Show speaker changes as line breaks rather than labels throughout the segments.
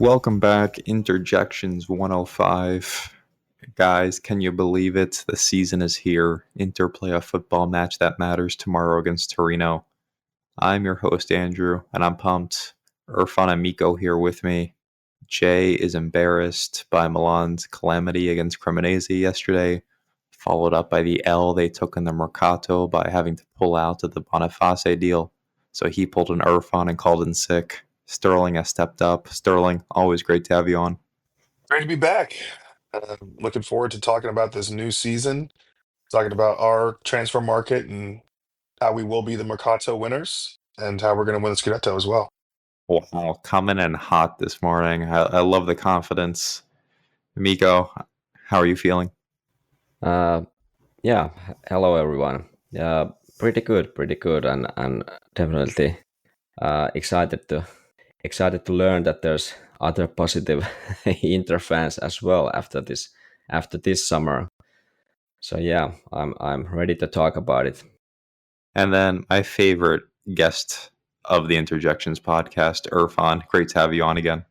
Welcome back, Interjections 105. Guys, can you believe it? The season is here. Inter play a football match that matters tomorrow against Torino. I'm your host, Andrew, and I'm pumped. Irfan and Mikko here with me. Jay is embarrassed by Milan's calamity against Cremonese yesterday, followed up by the L they took in the mercato by having to pull out of the Boniface deal. So he pulled an Irfan and called in sick. Sterling has stepped up. Sterling, always great to have you on.
Great to be back. Looking forward to talking about this new season, talking about our transfer market and how we will be the Mercato winners and how we're going to win the Scudetto as well.
Wow, coming in hot this morning. I love the confidence. Miko, how are you feeling?
Uh, yeah, hello everyone. Yeah, pretty good, and definitely excited to learn that there's other positive Inter fans as well after this summer. So yeah, I'm ready to talk about it.
And then my favorite guest of the Interjections podcast, Irfan. Great to have you on again.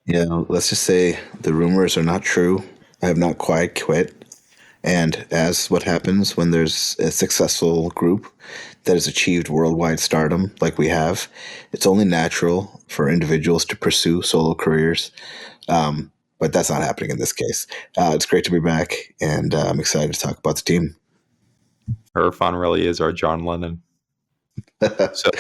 Yeah, let's just say the rumors are not true. I have not quite quit. And as what happens when there's a successful group that has achieved worldwide stardom like we have, it's only natural for individuals to pursue solo careers. But that's not happening in this case. It's great to be back, and I'm excited to talk about the team.
Irfan really is our John Lennon. So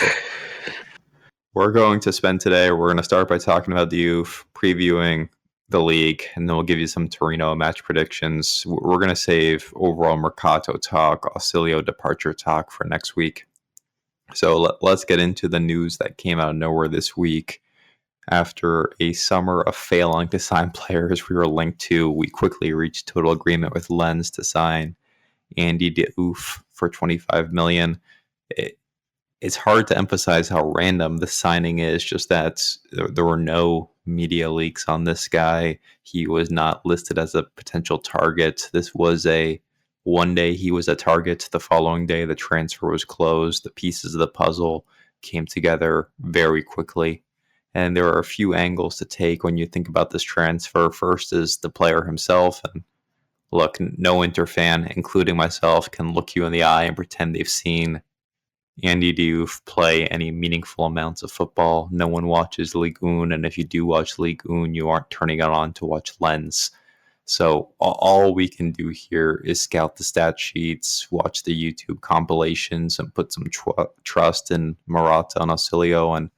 we're going to start by talking about Diouf, previewing the league, and then we'll give you some Torino match predictions. We're going to save overall Mercato talk, Auxilio departure talk for next week. So let's get into the news that came out of nowhere this week. After a summer of failing to sign players we were linked to, we quickly reached total agreement with Lens to sign Andy Diouf for $25 million. It's hard to emphasize how random the signing is, just that there were no media leaks on this guy. He was not listed as a potential target. This was one day he was a target. The following day, the transfer was closed. The pieces of the puzzle came together very quickly. And there are a few angles to take when you think about this transfer. First is the player himself. And look, no Inter fan, including myself, can look you in the eye and pretend they've seen Andy Diouf play any meaningful amounts of football. No one watches Ligue 1, and if you do watch Ligue 1, you aren't turning it on to watch Lens. So all we can do here is scout the stat sheets, watch the YouTube compilations, and put some trust in Morata and Auxilio. And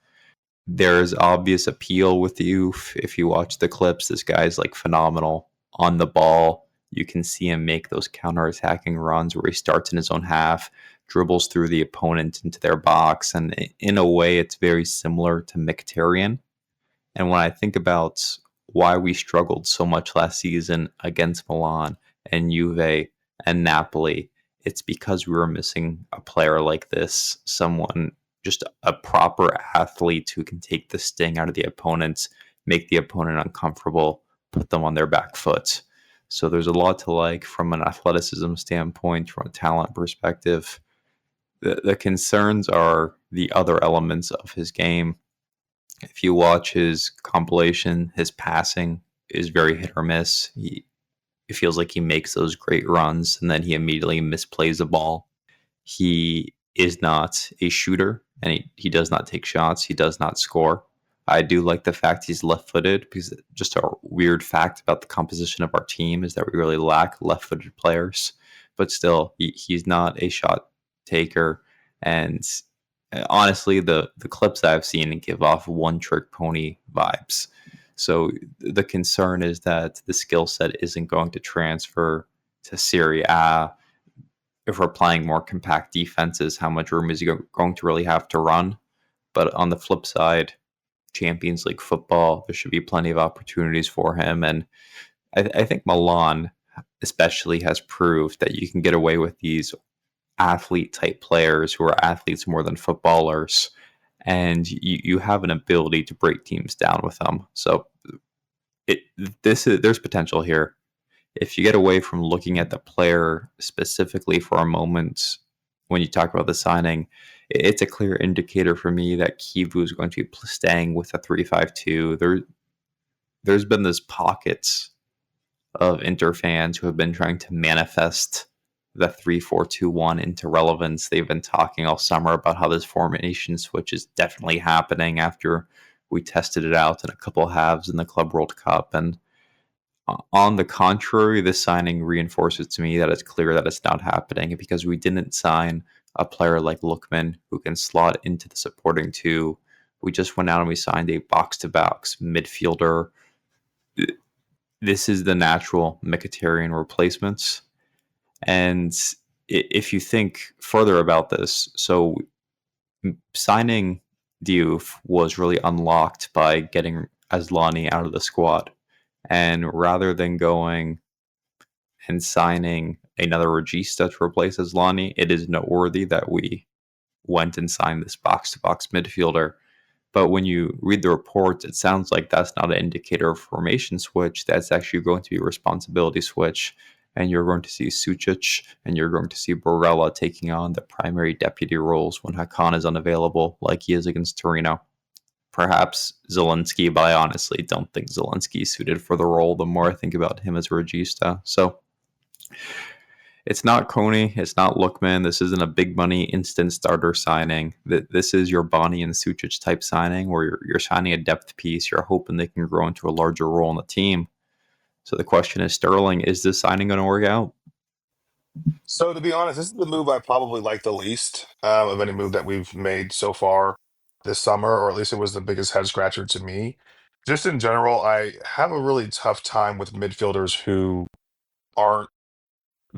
there's obvious appeal with Diouf. If you watch the clips, this guy's like phenomenal on the ball. You can see him make those counter-attacking runs where he starts in his own half, dribbles through the opponent into their box, and in a way, it's very similar to Mkhitaryan. And when I think about why we struggled so much last season against Milan and Juve and Napoli, it's because we were missing a player like this, someone, just a proper athlete who can take the sting out of the opponents, make the opponent uncomfortable, put them on their back foot. So there's a lot to like from an athleticism standpoint, from a talent perspective. The concerns are the other elements of his game. If you watch his compilation, his passing is very hit or miss. It feels like he makes those great runs and then he immediately misplays the ball. He is not a shooter and he does not take shots. He does not score. I do like the fact he's left-footed, because just a weird fact about the composition of our team is that we really lack left-footed players. But still, he's not a shot taker. And honestly, the clips that I've seen give off one-trick pony vibes. So the concern is that the skill set isn't going to transfer to Serie A. If we're playing more compact defenses, how much room is he going to really have to run? But on the flip side, Champions League football, there should be plenty of opportunities for him. And I think Milan especially has proved that you can get away with these athlete type players who are athletes more than footballers, and you have an ability to break teams down with them. So there's potential here. If you get away from looking at the player specifically for a moment, when you talk about the signing, it's a clear indicator for me that Kivu is going to be staying with a 3-5-2. there's been this pockets of Inter fans who have been trying to manifest the 3-4-2-1 into relevance. They've been talking all summer about how this formation switch is definitely happening after we tested it out in a couple halves in the Club World Cup. And on the contrary, this signing reinforces to me that it's clear that it's not happening, because we didn't sign a player like Lookman who can slot into the supporting two. We just went out and we signed a box-to-box midfielder. This is the natural Mkhitaryan replacements. And if you think further about this, so signing Diouf was really unlocked by getting Asllani out of the squad. And rather than going and signing another regista to replace Asllani, it is noteworthy that we went and signed this box-to-box midfielder. But when you read the reports, it sounds like that's not an indicator of formation switch. That's actually going to be a responsibility switch. And you're going to see Sucic and you're going to see Barella taking on the primary deputy roles when Hakan is unavailable, like he is against Torino. Perhaps Zielinski, but I honestly don't think Zielinski is suited for the role the more I think about him as a regista. So it's not Coney, it's not Lookman. This isn't a big money instant starter signing. This is your Bonnie and Sucic type signing where you're signing a depth piece. You're hoping they can grow into a larger role in the team. So the question is, Sterling, is this signing going to work out?
So to be honest, this is the move I probably like the least of any move that we've made so far this summer, or at least it was the biggest head scratcher to me. Just in general, I have a really tough time with midfielders aren't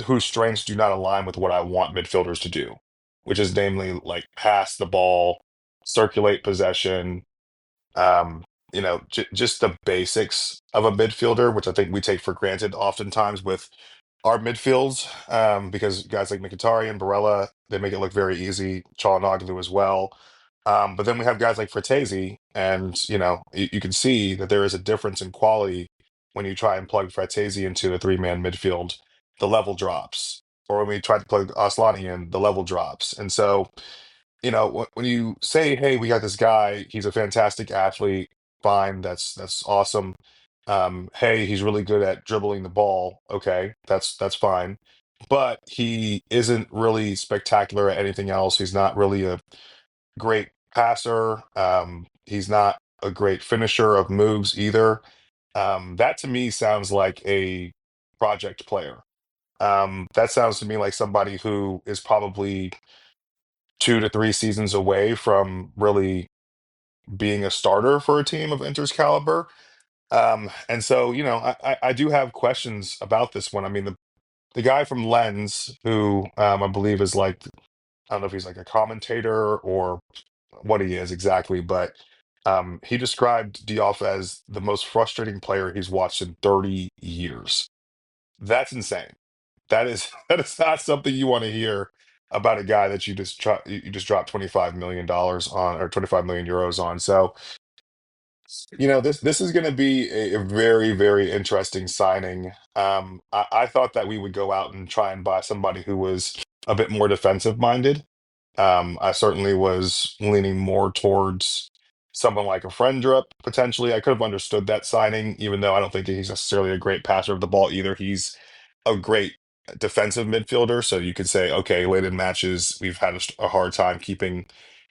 whose strengths do not align with what I want midfielders to do, which is namely like pass the ball, circulate possession, just the basics of a midfielder, which I think we take for granted oftentimes with our midfields, because guys like Mkhitaryan, Barella, they make it look very easy. Çalhanoğlu as well. But then we have guys like Fratesi, and you can see that there is a difference in quality when you try and plug Fratesi into a three-man midfield. The level drops, or when we try to plug Asllani in, the level drops, and so when you say, "Hey, we got this guy. He's a fantastic athlete. Fine, that's awesome. Hey, he's really good at dribbling the ball. Okay, that's fine, but he isn't really spectacular at anything else. He's not really a great passer. He's not a great finisher of moves either. That to me sounds like a project player. That sounds to me like somebody who is probably 2 to 3 seasons away from really being a starter for a team of Inter's caliber. And so, I do have questions about this one. I mean, the guy from Lens, who I believe is like, I don't know if he's like a commentator or what he is exactly, but he described Diouf as the most frustrating player he's watched in 30 years. That's insane. That is not something you want to hear about a guy that you just dropped $25 million on, or 25 million euros on. So this is going to be a very, very interesting signing. I thought that we would go out and try and buy somebody who was a bit more defensive minded. I certainly was leaning more towards someone like a Friendrup potentially. I could have understood that signing, even though I don't think he's necessarily a great passer of the ball either. He's a great defensive midfielder, so you could say, okay, late in matches, we've had a hard time keeping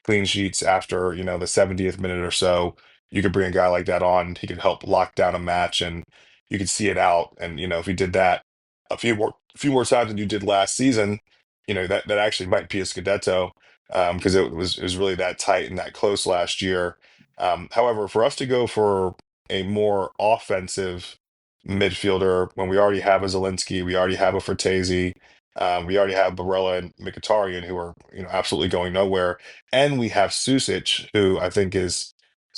clean sheets after the 70th minute or so. You could bring a guy like that on. He could help lock down a match, and you could see it out. And if you did that a few more times than you did last season, that actually might be a Scudetto, because it was really that tight and that close last year. However, for us to go for a more offensive midfielder when we already have a Zielinski, we already have a Fratesi, we already have Barella and Mkhitaryan, who are absolutely going nowhere, and we have Susic, who I think is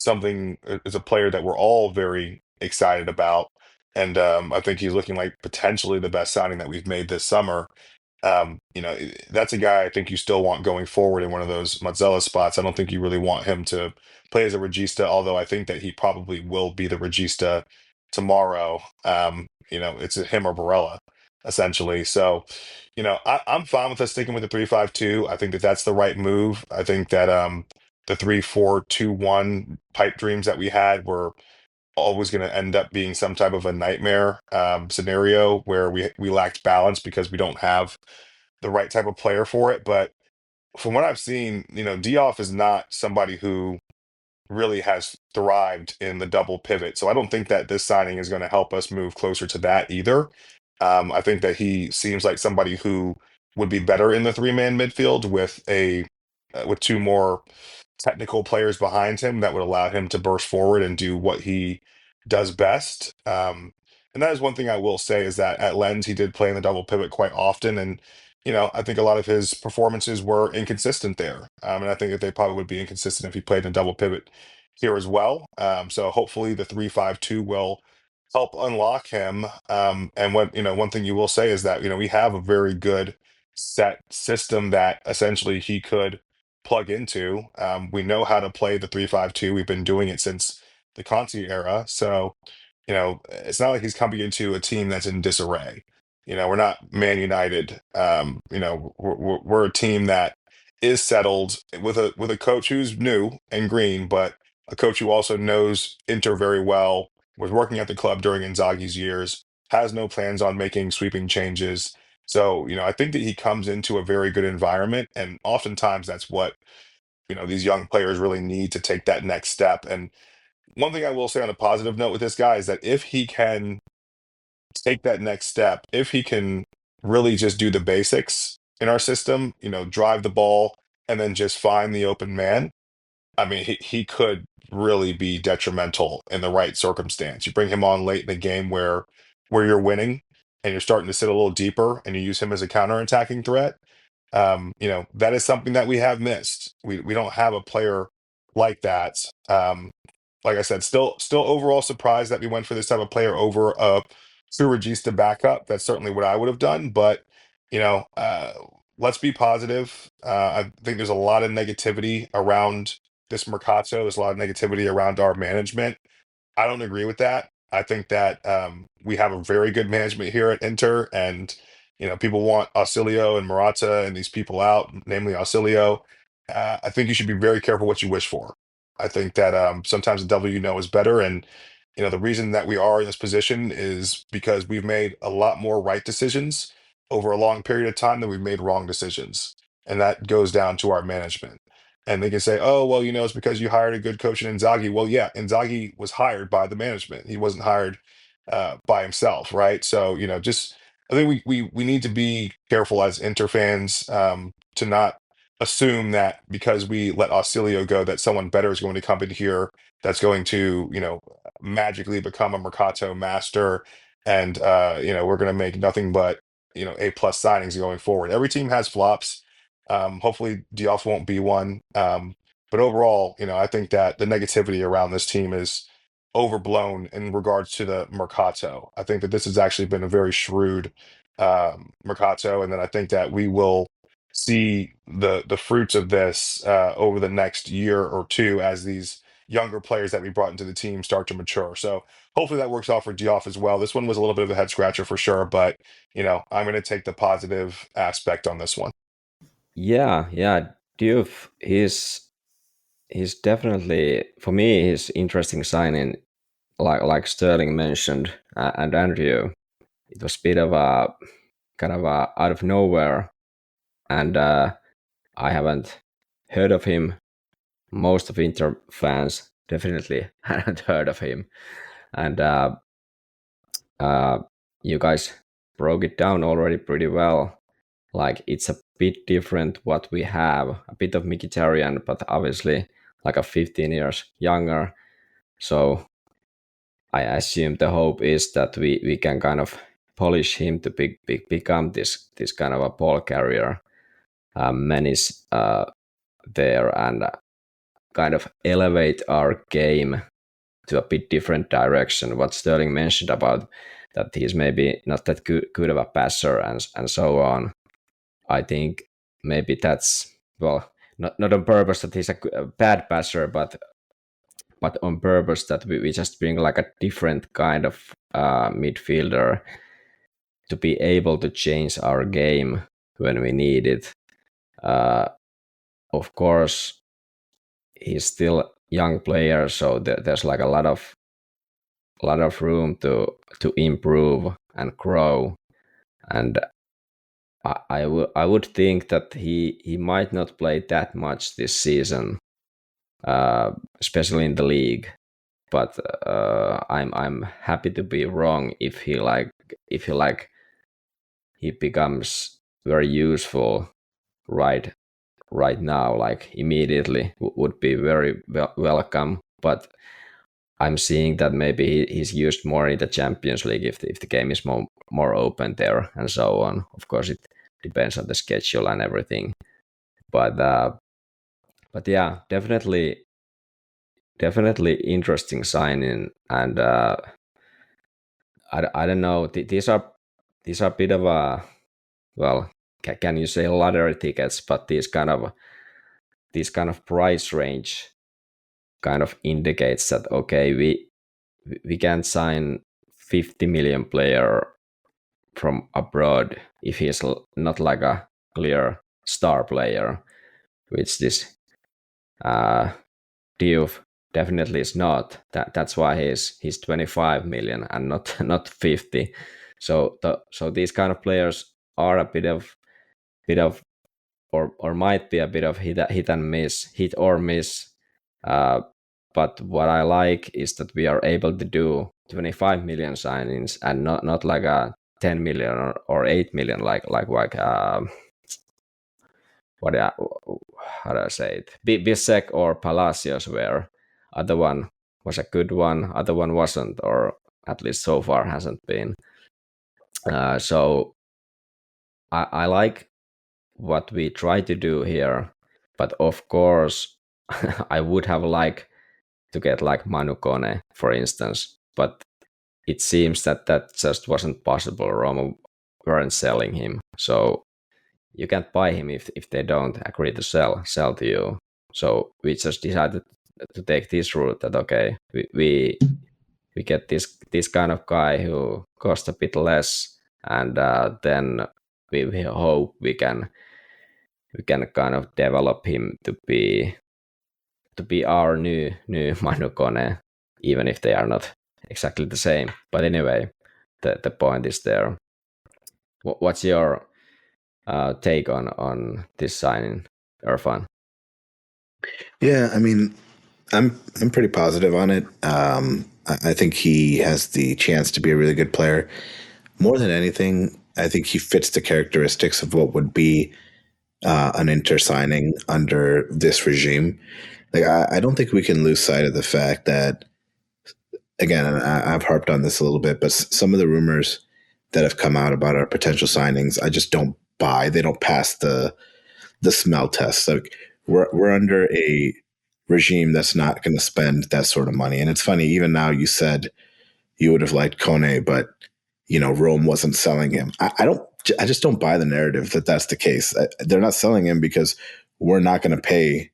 a player that we're all very excited about, and I think he's looking like potentially the best signing that we've made this summer. That's a guy I think you still want going forward in one of those Mazzella spots. I don't think you really want him to play as a regista, although I think that he probably will be the regista tomorrow. It's a him or Barella, essentially. So, I'm fine with us sticking with the 3-5-2. I think that that's the right move. I think that the 3-4-2-1 pipe dreams that we had were always going to end up being some type of a nightmare scenario where we lacked balance because we don't have the right type of player for it. But from what I've seen, Diouf is not somebody who really has thrived in the double pivot. So I don't think that this signing is going to help us move closer to that either. I think that he seems like somebody who would be better in the three-man midfield with with two more technical players behind him that would allow him to burst forward and do what he does best. And that is one thing I will say is that at Lens he did play in the double pivot quite often, and I think a lot of his performances were inconsistent there. And I think that they probably would be inconsistent if he played in a double pivot here as well. So hopefully the 3-5-2 will help unlock him. And one thing you will say is that, we have a very good set system that essentially he could plug into. We know how to play the 3-5-2. We've been doing it since the Conti era. So, it's not like he's coming into a team that's in disarray. We're not Man United. We're a team that is settled with a coach who's new and green, but a coach who also knows Inter very well, was working at the club during Inzaghi's years, has no plans on making sweeping changes. So, I think that he comes into a very good environment, and oftentimes that's what, these young players really need to take that next step. And one thing I will say on a positive note with this guy is that if he can take that next step, if he can really just do the basics in our system, drive the ball and then just find the open man, I mean, he could really be detrimental in the right circumstance. You bring him on late in the game where you're winning and you're starting to sit a little deeper and you use him as a counter-attacking threat. That is something that we have missed. We don't have a player like that. Like I said, still overall surprised that we went for this type of player over a Surregista backup. That's certainly what I would have done. But you know, uh, let's be positive. I think there's a lot of negativity around this Mercato. There's a lot of negativity around our management. I don't agree with that. I think that we have a very good management here at Inter, and people want Auxilio and Morata and these people out, namely Auxilio. I think you should be very careful what you wish for. I think that sometimes the devil is better, and the reason that we are in this position is because we've made a lot more right decisions over a long period of time than we've made wrong decisions, and that goes down to our management. And they can say, oh, well, it's because you hired a good coach in Inzaghi. Well, yeah, Inzaghi was hired by the management. He wasn't hired by himself, right? So, just I think we need to be careful as Inter fans to not assume that because we let Auxilio go, that someone better is going to come in here that's going to, magically become a Mercato master. And, we're going to make nothing but, A+ signings going forward. Every team has flops. Hopefully Diouf won't be one. But overall, I think that the negativity around this team is overblown in regards to the Mercato. I think that this has actually been a very shrewd Mercato, and then I think that we will see the fruits of this over the next year or two as these younger players that we brought into the team start to mature. So hopefully that works out for Diouf as well. This one was a little bit of a head scratcher for sure, but I'm going to take the positive aspect on this one.
Yeah. Diouf, he's definitely, for me, he's interesting signing. Like Sterling mentioned, and Andrew, it was a bit of a kind of a out of nowhere, and I haven't heard of him. Most of Inter fans definitely hadn't heard of him, and you guys broke it down already pretty well. Like, it's a bit different what we have, a bit of Mkhitaryan, but obviously like a 15 years younger. So I assume the hope is that we can kind of polish him to become this kind of a ball carrier, menace there, and kind of elevate our game to a bit different direction. What Sterling mentioned about that he's maybe not that good of a passer and so on. I think maybe that's, well, not on purpose that he's a bad passer, but on purpose that we just bring like a different kind of midfielder to be able to change our game when we need it. Of course, he's still young player, so there's like a lot of room to improve and grow. And I would think that he might not play that much this season, especially in the league. But I'm happy to be wrong if he becomes very useful right now, like immediately, would be very welcome. But I'm seeing that maybe he's used more in the Champions League if the game is more open there and so on. Of course, it depends on the schedule and everything. But yeah, definitely interesting signing. And I don't know. These are a bit of a, well, can you say lottery tickets? But these kind of price range kind of indicates that okay, we can sign 50 million player from abroad if he's not like a clear star player, which this Diouf definitely is not. That's why he's 25 million and not 50. So these kind of players are a bit of or might be a bit of hit or miss. But what I like is that we are able to do 25 million signings and not like a 10 million or 8 million like what how do I say it? Bisek or Palacios were. Other one was a good one, other one wasn't, or at least so far hasn't been. So I like what we try to do here, but of course I would have liked to get like Manu Kone, for instance, but it seems that just wasn't possible. Roma weren't selling him, so you can't buy him if they don't agree to sell to you. So we just decided to take this route that okay, we get this kind of guy who costs a bit less, and then we hope we can kind of develop him to be our new Manu Kone, even if they are not exactly the same. But anyway, the point is there. What's your take on this signing, Irfan?
Yeah, I mean, I'm pretty positive on it. I think he has the chance to be a really good player. More than anything, I think he fits the characteristics of what would be an Inter signing under this regime. Like, I don't think we can lose sight of the fact that, again, and I've harped on this a little bit, but some of the rumors that have come out about our potential signings, I just don't buy. They don't pass the smell test. Like, we're under a regime that's not going to spend that sort of money. And it's funny, even now you said you would have liked Kone, but Rome wasn't selling him. I just don't buy the narrative that that's the case. They're not selling him because we're not going to pay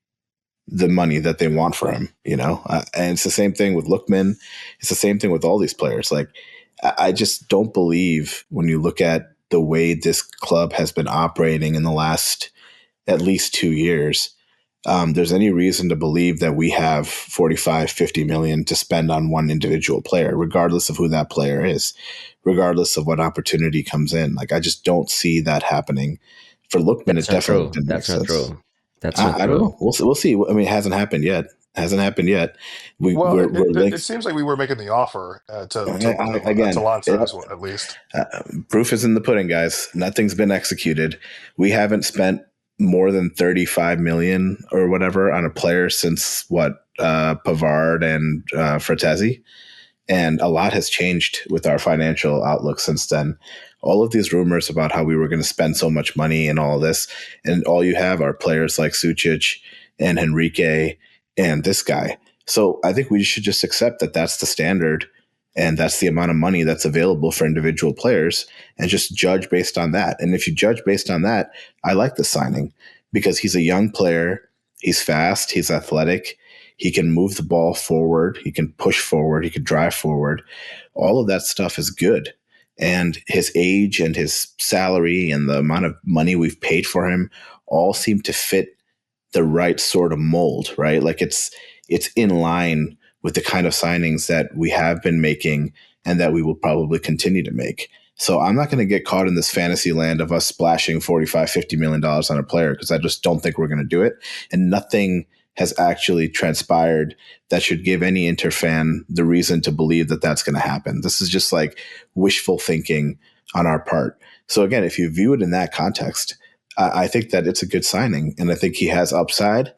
the money that they want for him, and it's the same thing with Lookman. It's the same thing with all these players. Like, I just don't believe when you look at the way this club has been operating in the last at least 2 years, there's any reason to believe that we have 45, 50 million to spend on one individual player, regardless of who that player is, regardless of what opportunity comes in. Like, I just don't see that happening. For Lookman, it definitely didn't make sense.
True. That's not
I
true.
don't know. We'll see. I mean, it hasn't happened yet. We're
It
linked.
seems like we were making the offer to
Again,
Lanza at least.
Proof is in the pudding, guys. Nothing's been executed. We haven't spent more than 35 million or whatever on a player since Pavard and Fratesi. And a lot has changed with our financial outlook since then. All of these rumors about how we were going to spend so much money and all this, and all you have are players like Sucic and Henrique and this guy. So I think we should just accept that that's the standard and that's the amount of money that's available for individual players and just judge based on that. And if you judge based on that, I like the signing because he's a young player. He's fast. He's athletic. He can move the ball forward. He can push forward. He can drive forward. All of that stuff is good. And his age and his salary and the amount of money we've paid for him all seem to fit the right sort of mold, right? Like it's in line with the kind of signings that we have been making and that we will probably continue to make. So I'm not going to get caught in this fantasy land of us splashing $45-50 million on a player, because I just don't think we're going to do it. And nothing has actually transpired that should give any Inter fan the reason to believe that that's going to happen. This is just like wishful thinking on our part. So again, if you view it in that context, I think that it's a good signing, and I think he has upside.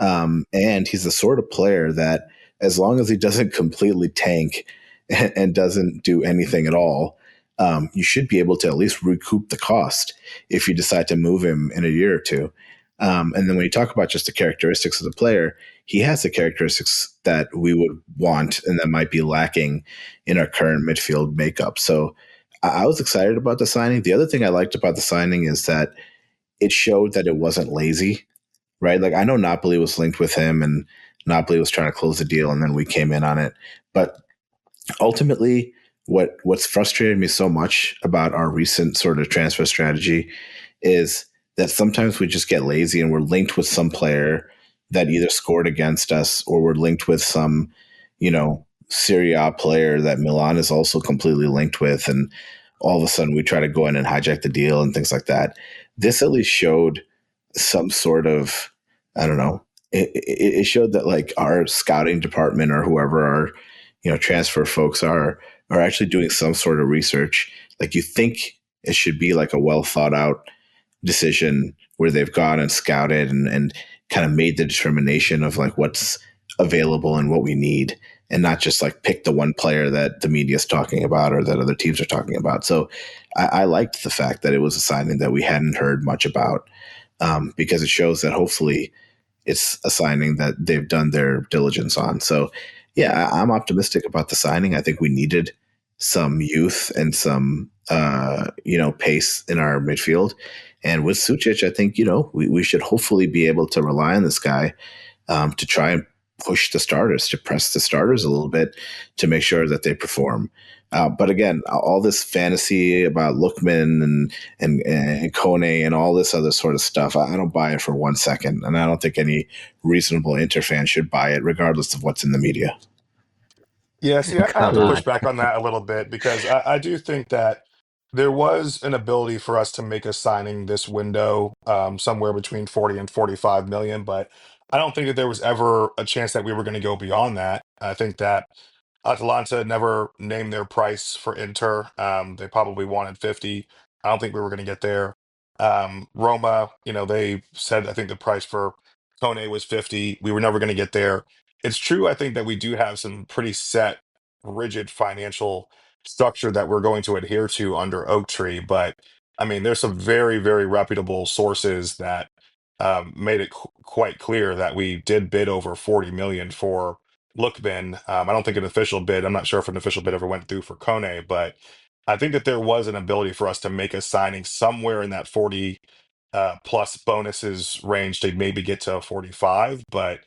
And he's the sort of player that, as long as he doesn't completely tank and doesn't do anything at all, you should be able to at least recoup the cost if you decide to move him in a year or two. And then when you talk about just the characteristics of the player, he has the characteristics that we would want and that might be lacking in our current midfield makeup. So I was excited about the signing. The other thing I liked about the signing is that it showed that it wasn't lazy, right? Like, I know Napoli was linked with him and Napoli was trying to close the deal and then we came in on it. But ultimately, what's frustrated me so much about our recent sort of transfer strategy is that sometimes we just get lazy and we're linked with some player that either scored against us, or we're linked with some, Serie A player that Milan is also completely linked with, and all of a sudden we try to go in and hijack the deal and things like that. This at least showed some sort of, I don't know, it showed that like our scouting department or whoever our transfer folks are actually doing some sort of research. Like, you think it should be like a well thought out decision where they've gone and scouted and kind of made the determination of like what's available and what we need, and not just like pick the one player that the media is talking about or that other teams are talking about. So I liked the fact that it was a signing that we hadn't heard much about, because it shows that hopefully it's a signing that they've done their diligence on. So yeah, I'm optimistic about the signing. I think we needed some youth and some pace in our midfield. And with Sucic, I think we should hopefully be able to rely on this guy to try and push the starters, to press the starters a little bit to make sure that they perform. But again, all this fantasy about Lookman and Kone and all this other sort of stuff, I don't buy it for 1 second. And I don't think any reasonable Inter fan should buy it, regardless of what's in the media.
Yeah, see, I have
Come
to
on.
push back on that a little bit because I do think that there was an ability for us to make a signing this window, somewhere between 40 and 45 million, but I don't think that there was ever a chance that we were going to go beyond that. I think that Atalanta never named their price for Inter. They probably wanted 50. I don't think we were going to get there. Roma, they said I think the price for Kone was 50. We were never going to get there. It's true, I think that we do have some pretty set, rigid financial structure that we're going to adhere to under Oak Tree, but I mean, there's some very, very reputable sources that made it quite clear that we did bid over 40 million for Lookman. I don't think an official bid. I'm not sure if an official bid ever went through for Kone, but I think that there was an ability for us to make a signing somewhere in that 40 plus bonuses range to maybe get to 45. But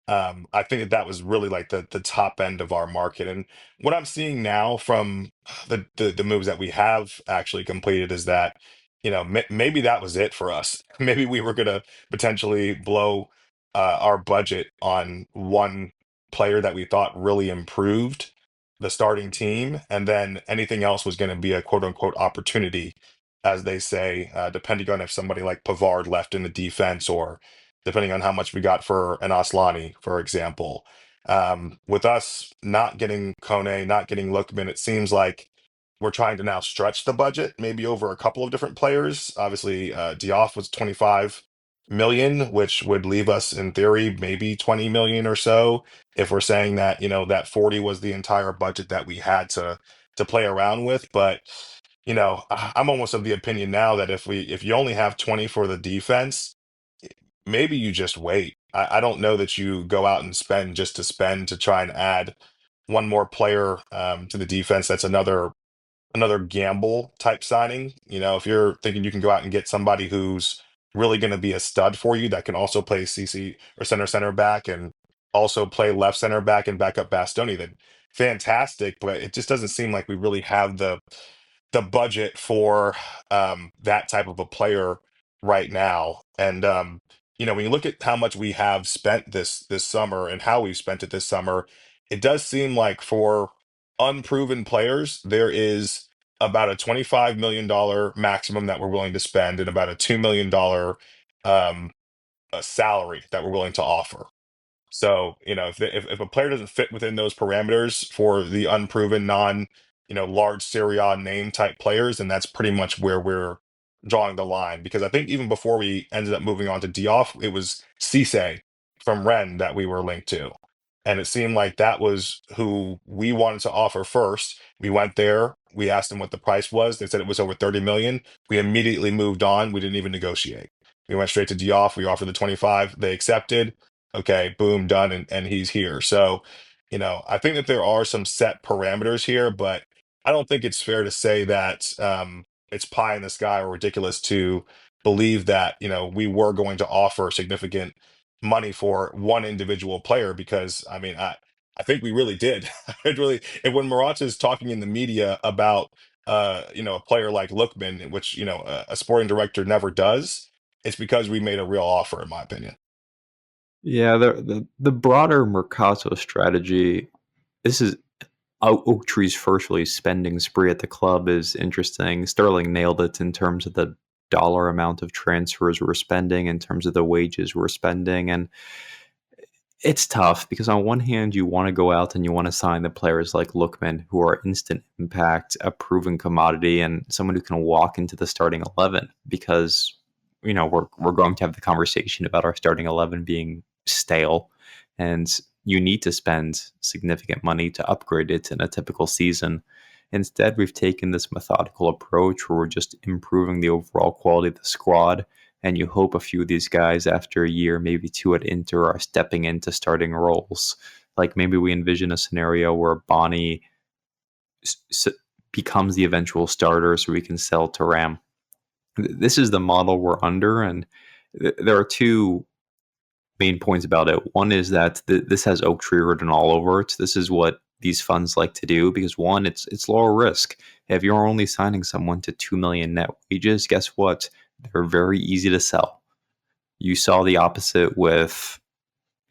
I think that that was really like the top end of our market. And what I'm seeing now from the moves that we have actually completed is that, maybe that was it for us. Maybe we were going to potentially blow our budget on one player that we thought really improved the starting team, and then anything else was going to be a quote unquote opportunity, as they say, depending on if somebody like Pavard left in the defense or depending on how much we got for an Aslani, for example. With us not getting Kone, not getting Lookman, it seems like we're trying to now stretch the budget maybe over a couple of different players. Obviously, Diouf was 25 million, which would leave us in theory maybe 20 million or so if we're saying that, that 40 was the entire budget that we had to play around with. But I'm almost of the opinion now that if you only have 20 for the defense, maybe you just wait. I don't know that you go out and spend just to spend to try and add one more player to the defense. That's another gamble type signing. If you're thinking you can go out and get somebody who's really going to be a stud for you that can also play CC or center back and also play left center back and back up Bastoni, then fantastic. But it just doesn't seem like we really have the budget for that type of a player right now. And when you look at how much we have spent this summer and how we've spent it this summer, it does seem like for unproven players, there is about a $25 million maximum that we're willing to spend and about a $2 million um, salary that we're willing to offer. So, if a player doesn't fit within those parameters for the unproven, large Serie A name type players, then that's pretty much where we're drawing the line. Because I think even before we ended up moving on to Diouf, it was Cisse from Rennes that we were linked to. And it seemed like that was who we wanted to offer first. We went there. We asked them what the price was. They said it was over 30 million. We immediately moved on. We didn't even negotiate. We went straight to Diouf. We offered the 25. They accepted. Okay, boom, done, and he's here. So, I think that there are some set parameters here, but I don't think it's fair to say that it's pie in the sky or ridiculous to believe that, we were going to offer significant money for one individual player because I mean I think we really did. It really and when Marat is talking in the media about a player like Lookman, which a sporting director never does, it's because we made a real offer, in my opinion.
Yeah, the broader mercato strategy. This is Oak Tree's first really spending spree at the club is interesting. Sterling nailed it in terms of the dollar amount of transfers we're spending, in terms of the wages we're spending, and it's tough because on one hand you want to go out and you want to sign the players like Lookman who are instant impact, a proven commodity, and someone who can walk into the starting 11 because we're going to have the conversation about our starting 11 being stale, and you need to spend significant money to upgrade it in a typical season. Instead, we've taken this methodical approach where we're just improving the overall quality of the squad, and you hope a few of these guys after a year, maybe two at Inter, are stepping into starting roles. Like maybe we envision a scenario where Bonnie becomes the eventual starter so we can sell to Ram. This is the model we're under, and there are two main points about it. One is that this has Oak Tree written all over it. This is what these funds like to do because one, it's lower risk. If you're only signing someone to 2 million net wages, guess what? They're very easy to sell. You saw the opposite with,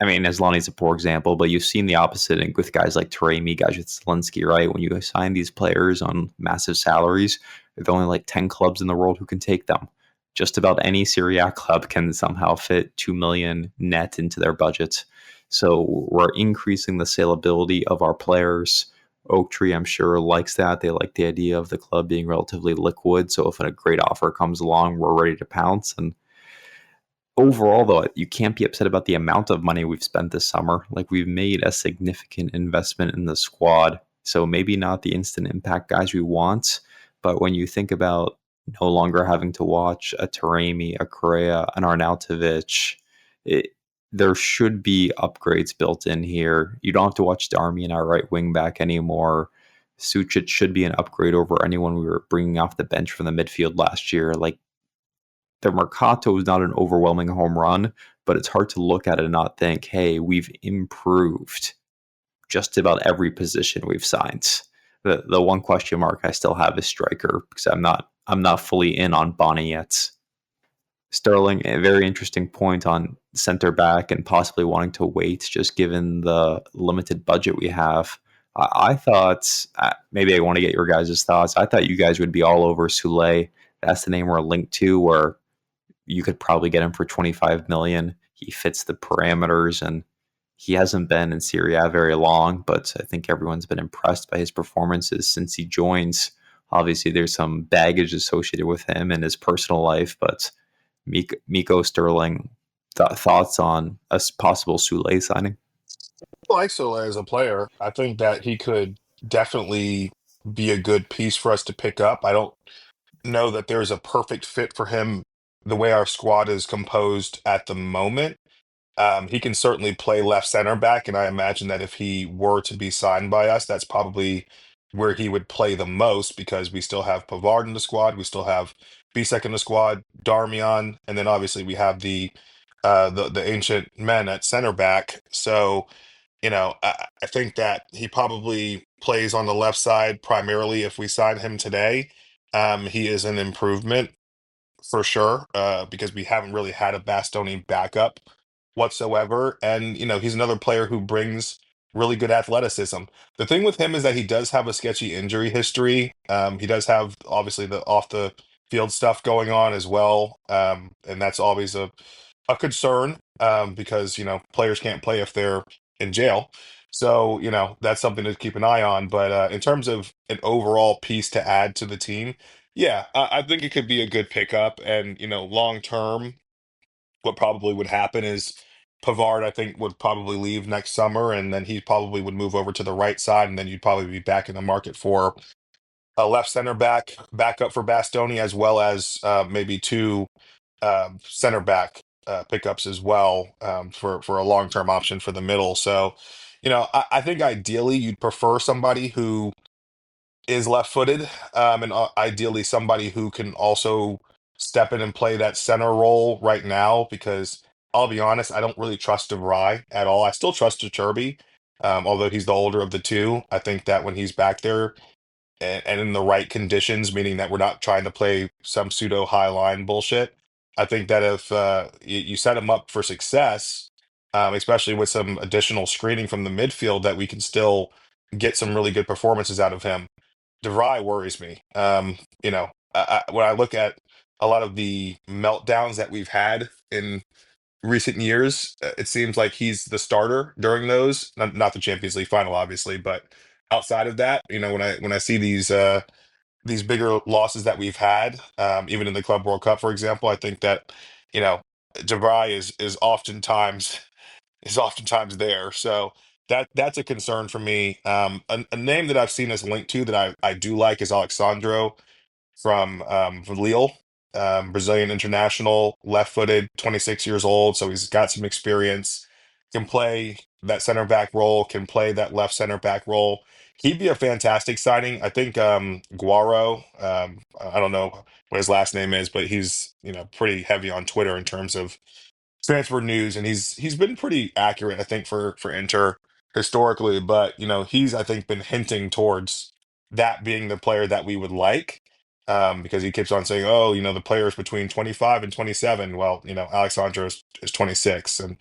Asllani's a poor example, but you've seen the opposite with guys like Taremi, guys with Zelensky, right? When you sign these players on massive salaries, there's only like 10 clubs in the world who can take them. Just about any Serie A club can somehow fit 2 million net into their budget. So we're increasing the saleability of our players. Oak Tree, I'm sure, likes that. They like the idea of the club being relatively liquid. So if a great offer comes along, we're ready to pounce. And overall, though, you can't be upset about the amount of money we've spent this summer. Like, we've made a significant investment in the squad. So maybe not the instant impact guys we want, but when you think about no longer having to watch a Taremi, a Correa, an Arnautovic, there should be upgrades built in here. You don't have to watch Darmy and our right wing back anymore. Sucic should be an upgrade over anyone we were bringing off the bench from the midfield last year. Like, the Mercato is not an overwhelming home run, but it's hard to look at it and not think, hey, we've improved just about every position we've signed. The one question mark I still have is striker because I'm not fully in on Bonnie yet. Sterling, a very interesting point on center back and possibly wanting to wait just given the limited budget we have. I thought, maybe I want to get your guys' thoughts. I thought you guys would be all over Soulé. That's the name we're linked to, where you could probably get him for 25 million. He fits the parameters, and he hasn't been in Serie A very long, but I think everyone's been impressed by his performances since he joins. Obviously, there's some baggage associated with him and his personal life, but Mikko, Sterling, thoughts on a possible Soulé signing?
I like Soler as a player. I think that he could definitely be a good piece for us to pick up. I don't know that there's a perfect fit for him the way our squad is composed at the moment. He can certainly play left center back, and I imagine that if he were to be signed by us, that's probably where he would play the most because we still have Pavard in the squad, we still have Bisek in the squad, Darmian, and then obviously we have the ancient men at center back. So I think that he probably plays on the left side primarily if we sign him today. He is an improvement for sure, because we haven't really had a Bastoni backup whatsoever. And, he's another player who brings really good athleticism. The thing with him is that he does have a sketchy injury history. He does have obviously the off the field stuff going on as well, and that's always a concern because players can't play if they're in jail. So that's something to keep an eye on. But in terms of an overall piece to add to the team, yeah, I think it could be a good pickup. And long term, what probably would happen is Pavard, I think, would probably leave next summer, and then he probably would move over to the right side, and then you'd probably be back in the market for a left center backup for Bastoni, as well as maybe two center back pickups as well for a long term option for the middle. So, I think ideally you'd prefer somebody who is left-footed, and ideally somebody who can also step in and play that center role right now. Because I'll be honest, I don't really trust DeVry at all. I still trust Cherby, although he's the older of the two. I think that when he's back there and in the right conditions, meaning that we're not trying to play some pseudo high line bullshit. I think that if you set him up for success, especially with some additional screening from the midfield, that we can still get some really good performances out of him. DeVry worries me. When I look at a lot of the meltdowns that we've had in recent years, it seems like he's the starter during those. Not the Champions League final, obviously, but outside of that, when I see these bigger losses that we've had, even in the Club World Cup, for example, I think that you know DeVry is oftentimes there. So that's a concern for me. A name that I've seen us linked to that I do like is Alexandro from Lille, Brazilian international, left-footed, 26 years old, so he's got some experience, can play that center back role, can play that left center back role. He'd be a fantastic signing. I think Guaro, I don't know what his last name is, but he's pretty heavy on Twitter in terms of transfer news, and he's been pretty accurate, I think, for Inter historically. But he's, I think, been hinting towards that being the player that we would like, because he keeps on saying, "Oh, the players between 25 and 27." Well, Alexandra is 26, and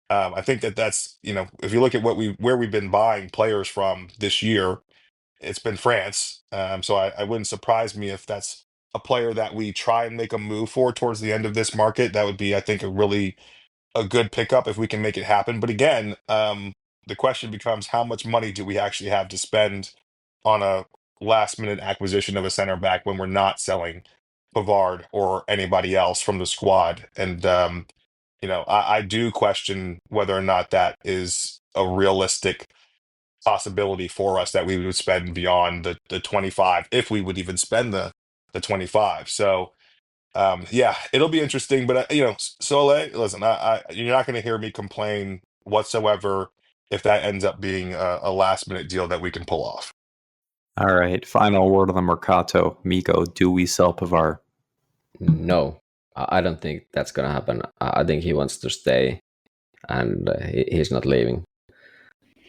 I think that's if you look at where we've been buying players from this year, it's been France. So I wouldn't surprise me if that's a player that we try and make a move for towards the end of this market. That would be, I think, a good pickup if we can make it happen. But again, the question becomes, how much money do we actually have to spend on a last minute acquisition of a center back when we're not selling Pavard or anybody else from the squad? And I do question whether or not that is a realistic possibility for us, that we would spend beyond the 25, if we would even spend the 25. So yeah, it'll be interesting, but Sole, listen, you're not going to hear me complain whatsoever if that ends up being a last minute deal that we can pull off.
All right, final word on the mercato. Mikko, do we sell Pavard?
No, I don't think that's gonna happen. I think he wants to stay, and he's not leaving.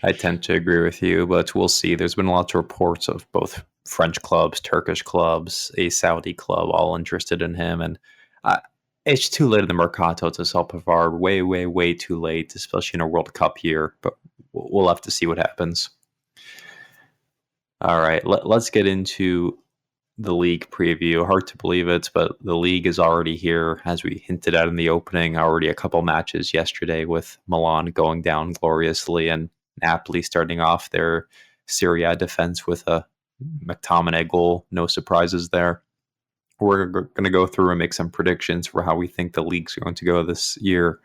I tend to agree with you, but we'll see. There's been lots of reports of both French clubs, Turkish clubs, a Saudi club, all interested in him. And it's too late in the mercato to sell Pavard. Way, way, way too late, especially in a World Cup year. But we'll have to see what happens. All right, let's get into the league preview. Hard to believe it, but the league is already here, as we hinted at in the opening. Already a couple matches yesterday with Milan going down gloriously and Napoli starting off their Serie A defense with a McTominay goal. No surprises there. We're going to go through and make some predictions for how we think the league's going to go this year.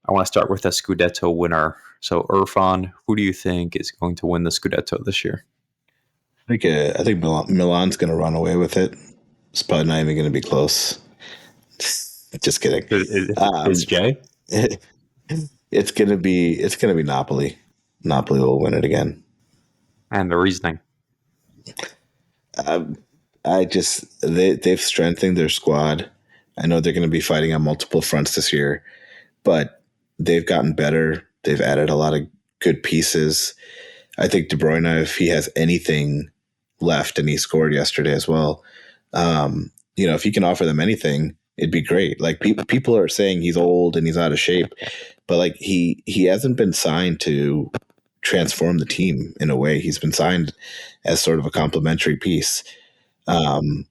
I want to start with a Scudetto winner. So, Irfan, who do you think is going to win the Scudetto this year?
I think Milan's going to run away with it. It's probably not even going to be close. Just kidding.
Is Jay?
It's going to be Napoli. Napoli will win it again.
And the reasoning?
They've strengthened their squad. I know they're going to be fighting on multiple fronts this year, but they've gotten better. They've added a lot of good pieces. I think De Bruyne, if he has anything left, and he scored yesterday as well, if he can offer them anything, it'd be great. Like people are saying he's old and he's out of shape, but like he hasn't been signed to transform the team in a way. He's been signed as sort of a complementary piece.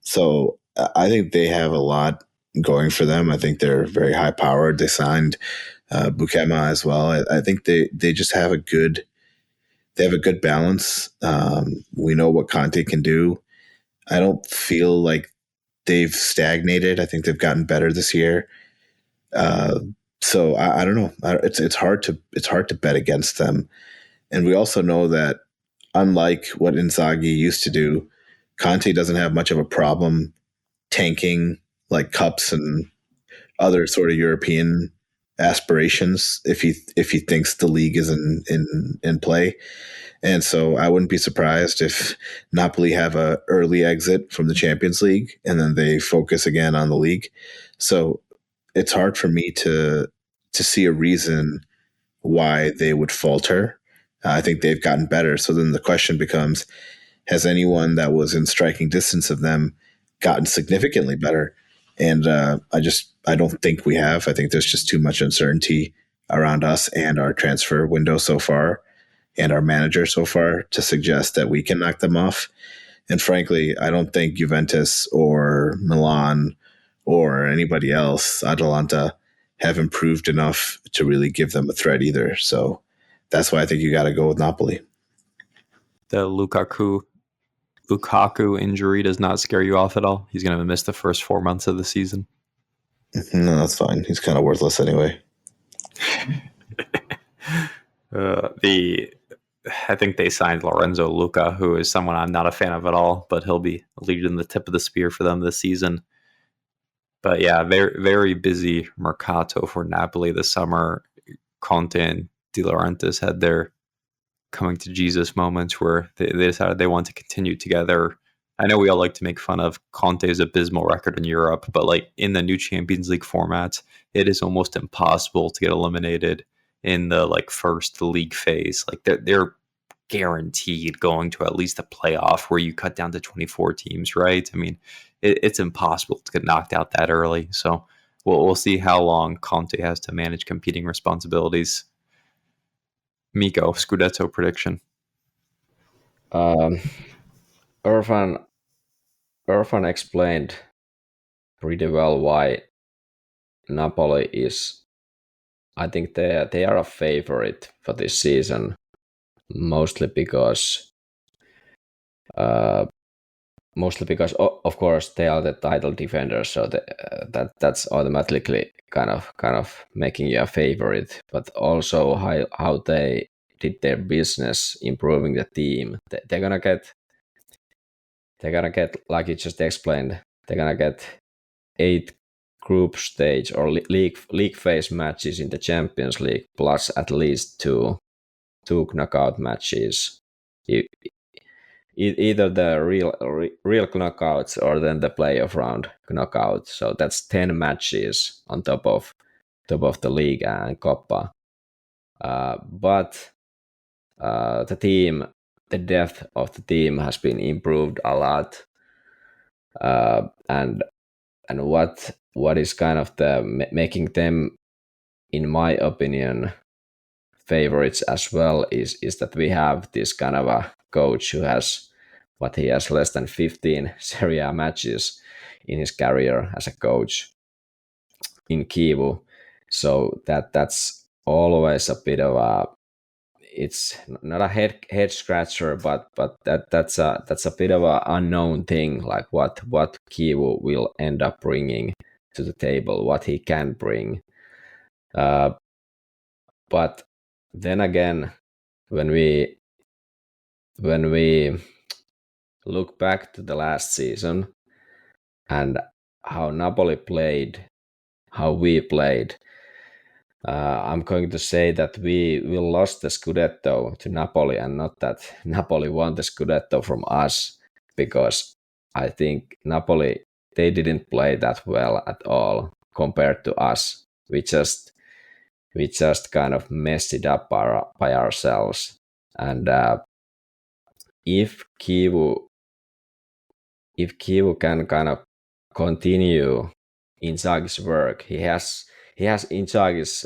So I think they have a lot going for them. I think they're very high powered. They signed Bukema as well. I think they just have a good balance. We know what Conte can do. I don't feel like they've stagnated. I think they've gotten better this year. So I don't know. It's hard to bet against them. And we also know that unlike what Inzaghi used to do, Conte doesn't have much of a problem tanking like cups and other sort of European aspirations if he thinks the league is in play. And so I wouldn't be surprised if Napoli have a early exit from the Champions League and then they focus again on the league. So it's hard for me to see a reason why they would falter. I think they've gotten better. So then the question becomes, has anyone that was in striking distance of them gotten significantly better? And I don't think we have. I think there's just too much uncertainty around us and our transfer window so far and our manager so far to suggest that we can knock them off. And frankly, I don't think Juventus or Milan or anybody else, Atalanta, have improved enough to really give them a threat either. So that's why I think you got to go with Napoli.
The Lukaku injury does not scare you off at all? He's going to miss the first 4 months of the season.
No, that's fine. He's kind of worthless anyway.
I think they signed Lorenzo Luca, who is someone I'm not a fan of at all, but he'll be leading the tip of the spear for them this season. But yeah, very, very busy mercato for Napoli this summer. Conte and De Laurentiis had their coming to Jesus moments where they decided they want to continue together. I know we all like to make fun of Conte's abysmal record in Europe, but like in the new Champions League format, it is almost impossible to get eliminated in the like first league phase. Like they're guaranteed going to at least a playoff where you cut down to 24 teams, right? I mean, it's impossible to get knocked out that early. So we'll see how long Conte has to manage competing responsibilities. Mikko, Scudetto prediction.
Irfan explained pretty well why Napoli is. I think they are a favorite for this season, mostly because of course they are the title defenders, so that's automatically kind of making you a favorite. But also how they did their business improving the team. They're gonna get, like you just explained, they're gonna get 8 group stage or league phase matches in the Champions League, plus at least two knockout matches. Either the real knockouts or then the playoff round knockout. So that's 10 matches on top of the league and Coppa. But the depth of the team has been improved a lot. And what is kind of the making them, in my opinion, favorites as well is that we have this kind of a coach who has less than 15 Serie A matches in his career as a coach in Kivu. So that's always a bit of a, it's not a head scratcher, but that's a bit of an unknown thing, like what Kivu will end up bringing to the table, what he can bring. But then again, when we look back to the last season and how Napoli played, how we played, I'm going to say that we lost the Scudetto to Napoli and not that Napoli won the Scudetto from us, because I think Napoli, they didn't play that well at all compared to us. We just kind of messed it up by ourselves. And if Kivu can kind of continue Inzaghi's work, he has Inzaghi's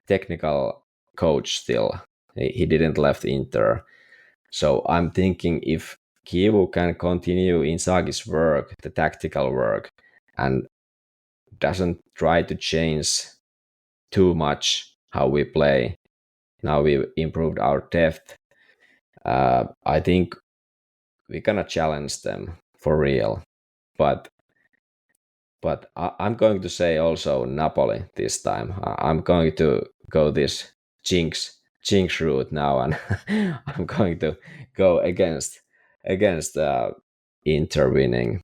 technical coach still, He didn't left Inter. So I'm thinking if Kivu can continue Inzaghi's work, the tactical work, and doesn't try to change too much how we play. Now we've improved our depth. I think we're gonna challenge them for real. But I'm going to say also Napoli this time. I'm going to go this jinx route now, and I'm going to go against Inter winning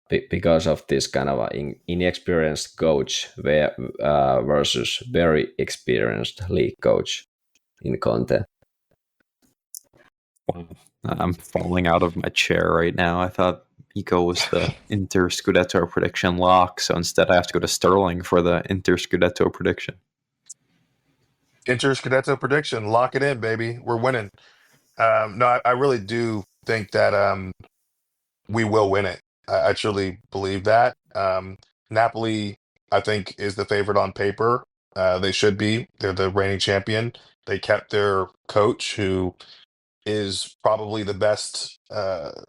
because of this kind of inexperienced coach versus very experienced league coach in Conte.
Wow. I'm falling out of my chair right now. I thought Mikko was the Inter Scudetto prediction lock, so instead I have to go to Sterling for the Inter Scudetto prediction.
Inter Scudetto prediction. Lock it in, baby. We're winning. No, I really do think that we will win it. I truly believe that. Napoli, I think, is the favorite on paper. They should be. They're the reigning champion. They kept their coach, who is probably the best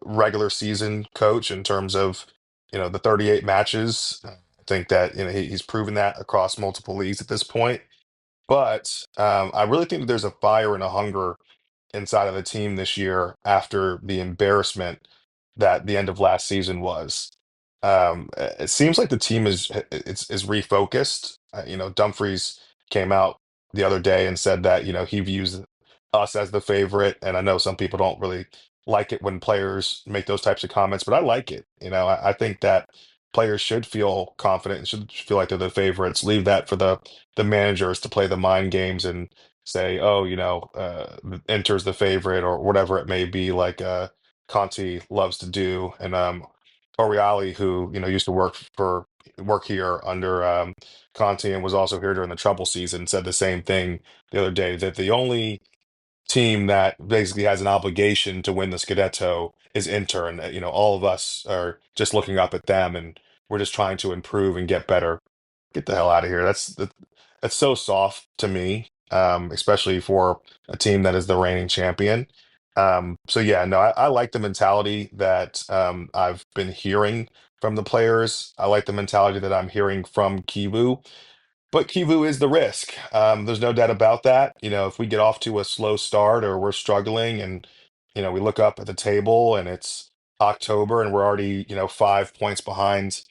regular season coach in terms of the 38 matches. I think that he's proven that across multiple leagues at this point. But I really think that there's a fire and a hunger inside of the team this year after the embarrassment that the end of last season was. It seems like the team is refocused. Dumfries came out the other day and said that he views us as the favorite, and I know some people don't really like it when players make those types of comments, but I like it. I think that players should feel confident and should feel like they're the favorites. Leave that for the managers to play the mind games and say, oh, Inter's the favorite or whatever it may be, like Conti loves to do. And Oriali, who used to work here under Conti and was also here during the trouble season, said the same thing the other day, that the only team that basically has an obligation to win the Scudetto is Inter, and all of us are just looking up at them, and we're just trying to improve and get better. Get the hell out of here. That's so soft to me, especially for a team that is the reigning champion. So yeah, no, I like the mentality that I've been hearing from the players. I like the mentality that I'm hearing from Kivu. But Kivu is the risk. There's no doubt about that. If we get off to a slow start or we're struggling and, we look up at the table and it's October and we're already, 5 points behind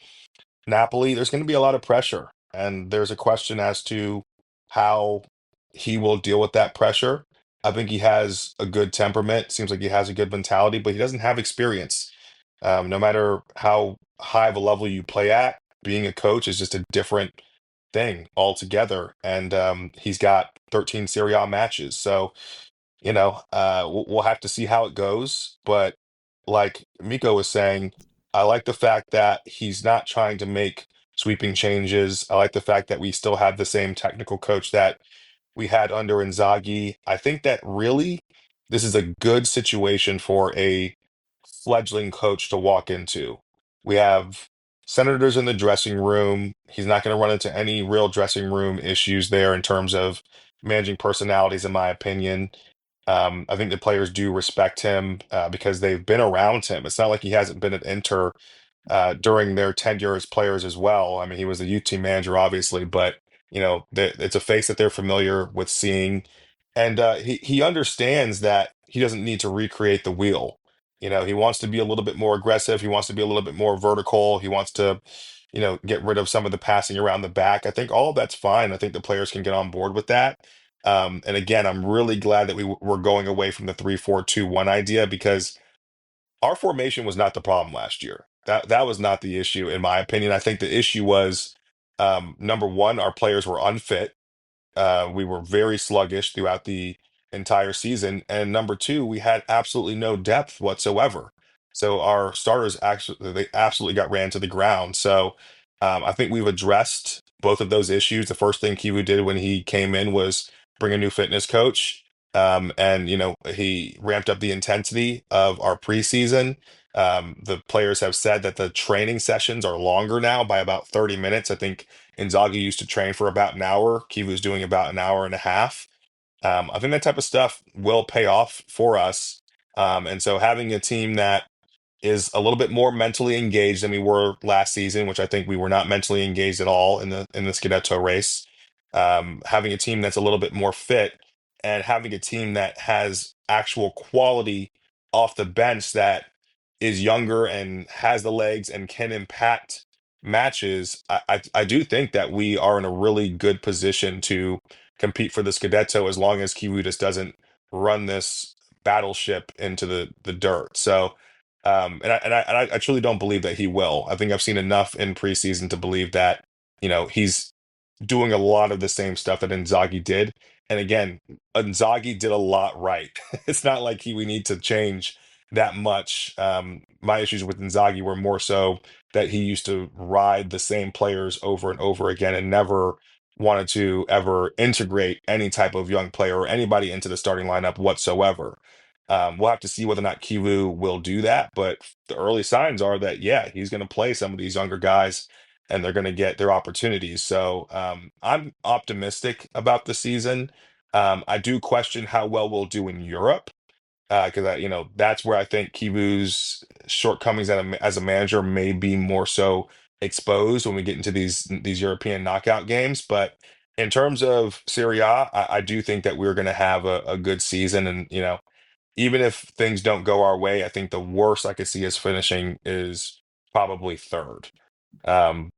Napoli, there's going to be a lot of pressure. And there's a question as to how he will deal with that pressure. I think he has a good temperament, seems like he has a good mentality, but he doesn't have experience. No matter how high of a level you play at, being a coach is just a different thing altogether. And he's got 13 Serie A matches. So, we'll have to see how it goes. But like Mikko was saying, I like the fact that he's not trying to make sweeping changes. I like the fact that we still have the same technical coach that we had under Inzaghi. I think that really this is a good situation for a fledgling coach to walk into. We have senators in the dressing room. He's not going to run into any real dressing room issues there in terms of managing personalities, in my opinion. I think the players do respect him because they've been around him. It's not like he hasn't been at Inter during their tenure as players as well. I mean, he was the youth team manager, obviously, but it's a face that they're familiar with seeing, and he understands that he doesn't need to recreate the wheel. He wants to be a little bit more aggressive. He wants to be a little bit more vertical. He wants to, get rid of some of the passing around the back. I think all of that's fine. I think the players can get on board with that. And again, I'm really glad that we're going away from the 3-4-2-1 idea because our formation was not the problem last year. That was not the issue, in my opinion. I think the issue was number one, our players were unfit. We were very sluggish throughout the entire season. And number two, we had absolutely no depth whatsoever. So our starters actually they absolutely got ran to the ground. So I think we've addressed both of those issues. The first thing Kiwu did when he came in was bring a new fitness coach. And he ramped up the intensity of our preseason. The players have said that the training sessions are longer now by about 30 minutes. I think Inzaghi used to train for about an hour. Kivu's doing about an hour and a half. I think that type of stuff will pay off for us. And so having a team that is a little bit more mentally engaged than we were last season, which I think we were not mentally engaged at all in the Scudetto race. Having a team that's a little bit more fit and having a team that has actual quality off the bench that is younger and has the legs and can impact matches. I do think that we are in a really good position to compete for the Scudetto as long as Kiwu just doesn't run this battleship into the dirt. So I truly don't believe that he will. I think I've seen enough in preseason to believe that, he's doing a lot of the same stuff that Inzaghi did. And again, Inzaghi did a lot right. It's not like we need to change that much. My issues with Inzaghi were more so that he used to ride the same players over and over again and never wanted to ever integrate any type of young player or anybody into the starting lineup whatsoever. We'll have to see whether or not Kiwu will do that, but the early signs are that, yeah, he's going to play some of these younger guys and they're going to get their opportunities. So I'm optimistic about the season. I do question how well we'll do in Europe because that's where I think Kivu's shortcomings as a manager may be more so exposed when we get into these European knockout games. But in terms of Serie A, I do think that we're going to have a good season, and even if things don't go our way, I think the worst I could see us finishing is probably third.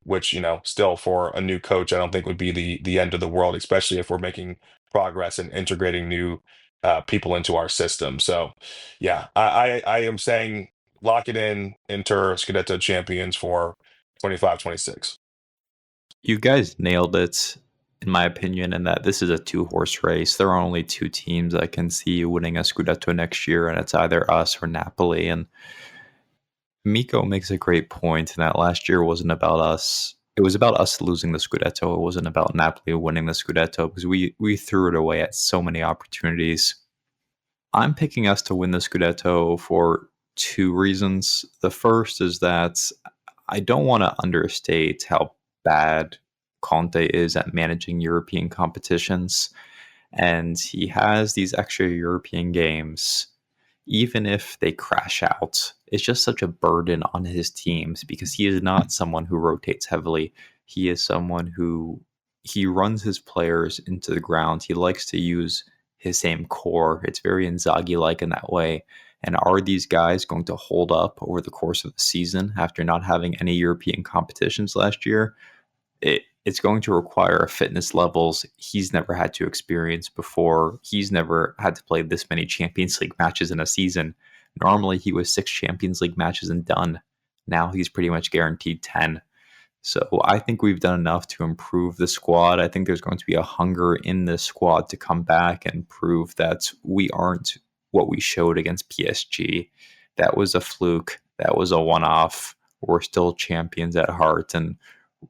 Which, still for a new coach, I don't think would be the end of the world, especially if we're making progress and integrating new people into our system. So, yeah, I am saying lock it in, Inter Scudetto champions for 25-26.
You guys nailed it, in my opinion, in that this is a two-horse race. There are only two teams I can see winning a Scudetto next year, and it's either us or Napoli. And Mikko makes a great point in that last year wasn't about us. It was about us losing the Scudetto. It wasn't about Napoli winning the Scudetto because we threw it away at so many opportunities. I'm picking us to win the Scudetto for two reasons. The first is that I don't want to understate how bad Conte is at managing European competitions. And he has these extra European games. Even if they crash out, it's just such a burden on his teams because he is not someone who rotates heavily. He is someone who he runs his players into the ground. He likes to use his same core. It's very Inzaghi-like in that way. And are these guys going to hold up over the course of the season after not having any European competitions last year? It's going to require fitness levels he's never had to experience before. He's never had to play this many Champions League matches in a season. Normally, he was 6 Champions League matches and done. Now he's pretty much guaranteed 10. So I think we've done enough to improve the squad. I think there's going to be a hunger in this squad to come back and prove that we aren't what we showed against PSG. That was a fluke. That was a one-off. We're still champions at heart, and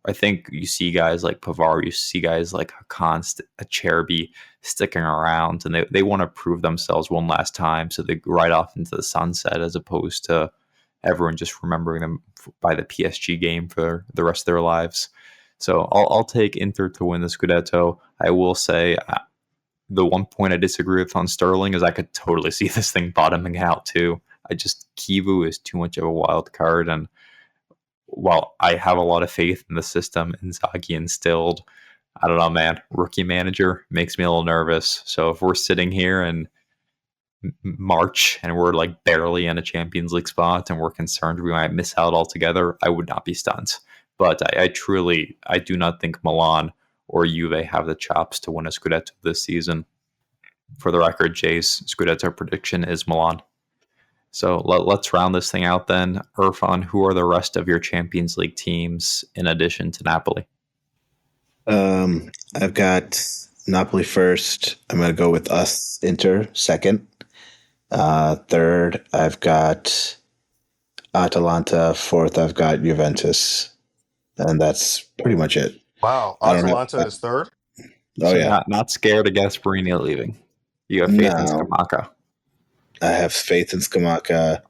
I think you see guys like Pavar, you see guys like Hakan, Acerbi sticking around, and they want to prove themselves one last time, so they ride off into the sunset as opposed to everyone just remembering them by the PSG game for the rest of their lives. So I'll take Inter to win the Scudetto. I will say the one point I disagree with on Sterling is I could totally see this thing bottoming out too. Kivu is too much of a wild card, and while I have a lot of faith in the system Inzaghi instilled, I don't know, man. Rookie manager makes me a little nervous. So if we're sitting here in March and we're like barely in a Champions League spot and we're concerned we might miss out altogether, I would not be stunned. But I do not think Milan or Juve have the chops to win a Scudetto this season. For the record, Jay's Scudetto prediction is Milan. So let's round this thing out then. Irfan, who are the rest of your Champions League teams in addition to Napoli?
I've got Napoli first. I'm going to go with us, Inter, second. Third, I've got Atalanta. Fourth, I've got Juventus. And that's pretty much it.
Wow, Atalanta is third?
Oh,
so
yeah.
Not scared of Gasperini leaving. You have faith in Scamacca.
I have faith in Scamacca.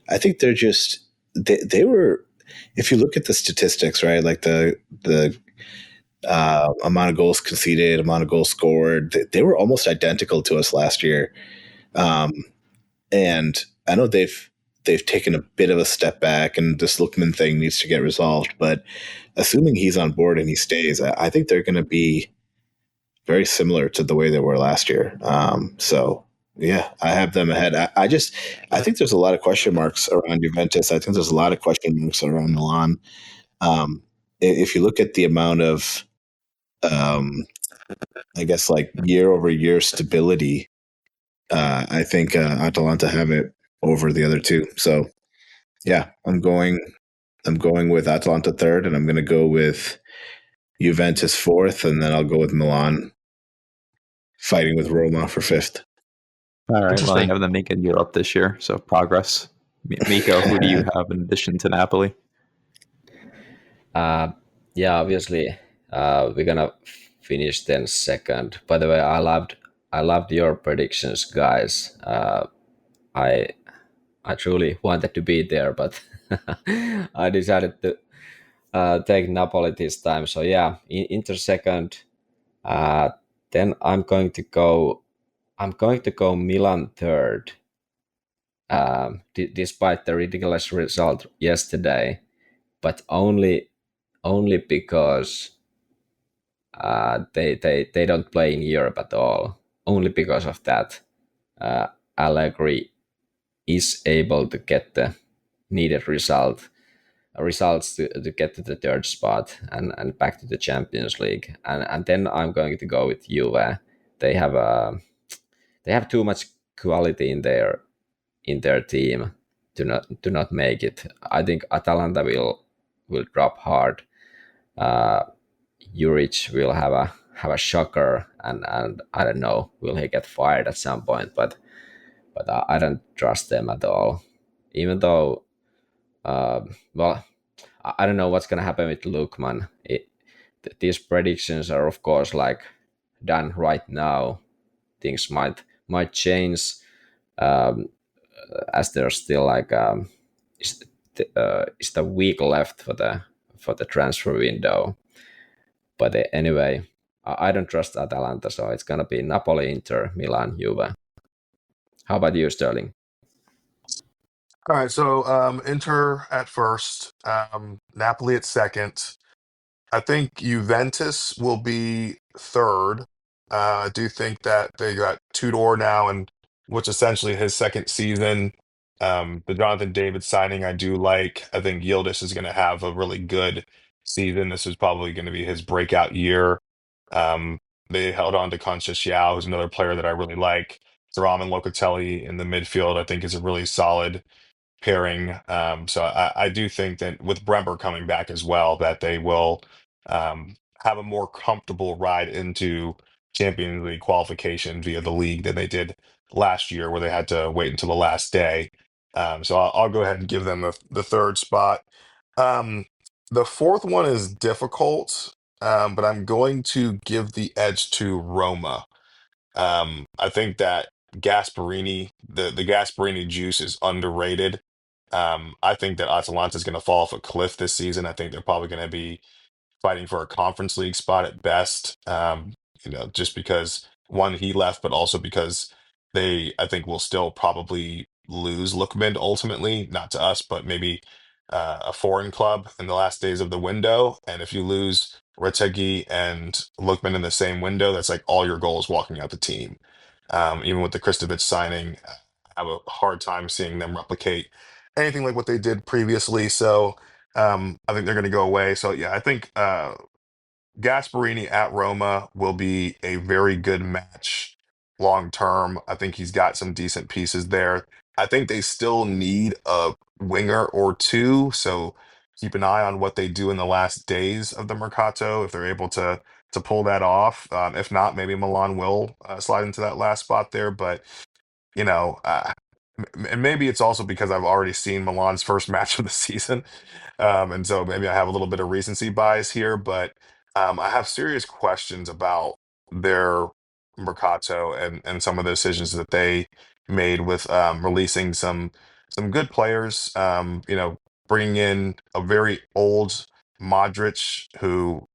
I think they're just they were. If you look at the statistics, right, like the amount of goals conceded, amount of goals scored. They were almost identical to us last year. And I know they've taken a bit of a step back, and this Lookman thing needs to get resolved. But assuming he's on board and he stays, I think they're going to be very similar to the way they were last year. So yeah, I have them ahead. I think there's a lot of question marks around Juventus. I think there's a lot of question marks around Milan. If you look at the amount of, I guess, like year over year stability, I think Atalanta have it over the other two. So yeah, I'm going with Atalanta third, and I'm going to go with Juventus fourth, and then I'll go with Milan fighting with Roma for fifth.
All right. Well, I
Interesting.
have them making Europe this year, so progress. Mikko, who do you have in addition to Napoli?
Yeah, obviously, we're gonna finish then second. By the way, I loved your predictions, guys. I truly wanted to be there, but I decided to take Napoli this time. So yeah, Inter second. Then I'm going to go Milan third. Despite the ridiculous result yesterday, but only because they don't play in Europe at all. Only because of that, Allegri is able to get the needed results to get to the third spot and back to the Champions League. And then I'm going to go with Juve. They have too much quality in their team to not make it. I think Atalanta will drop hard. Juric will have a shocker, and I don't know, will he get fired at some point? But I don't trust them at all. Even though, well, I don't know what's gonna happen with Lookman. These predictions are of course like done right now. Things might change as there's still like is the week left for the transfer window. But anyway, I don't trust Atalanta, so it's gonna be Napoli, Inter, Milan, Juve. How about you, Sterling?
All right, so Inter at first, Napoli at second. I think Juventus will be third. I do think that they got Tudor now, and which essentially his second season. The Jonathan David signing, I do like. I think Yildiz is going to have a really good season. This is probably going to be his breakout year. Um, they held on to Conceição, who's another player that I really like. Thuram and Locatelli in the midfield, I think, is a really solid pairing. So I do think that with Brember coming back as well, that they will have a more comfortable ride into Champions League qualification via the league than they did last year, where they had to wait until the last day. So I'll go ahead and give them the third spot. Um, the fourth one is difficult, but I'm going to give the edge to Roma. I think that the Gasparini juice is underrated. I think that Atalanta is going to fall off a cliff this season. I think they're probably going to be fighting for a conference league spot at best. Just because one, he left, but also because I think, will still probably lose Lookman ultimately, not to us, but maybe a foreign club in the last days of the window. And if you lose Retegui and Lookman in the same window, that's like all your goals walking out the team. Even with the Kristovic signing, I have a hard time seeing them replicate anything like what they did previously. So I think they're going to go away. So yeah, I think Gasparini at Roma will be a very good match long term. I think he's got some decent pieces there. I think they still need a winger or two. So keep an eye on what they do in the last days of the mercato if they're able to pull that off. If not, maybe Milan will slide into that last spot there. But you know, and maybe it's also because I've already seen Milan's first match of the season, and so maybe I have a little bit of recency bias here. But I have serious questions about their mercato and some of the decisions that they made with releasing some good players. Bringing in a very old Modric who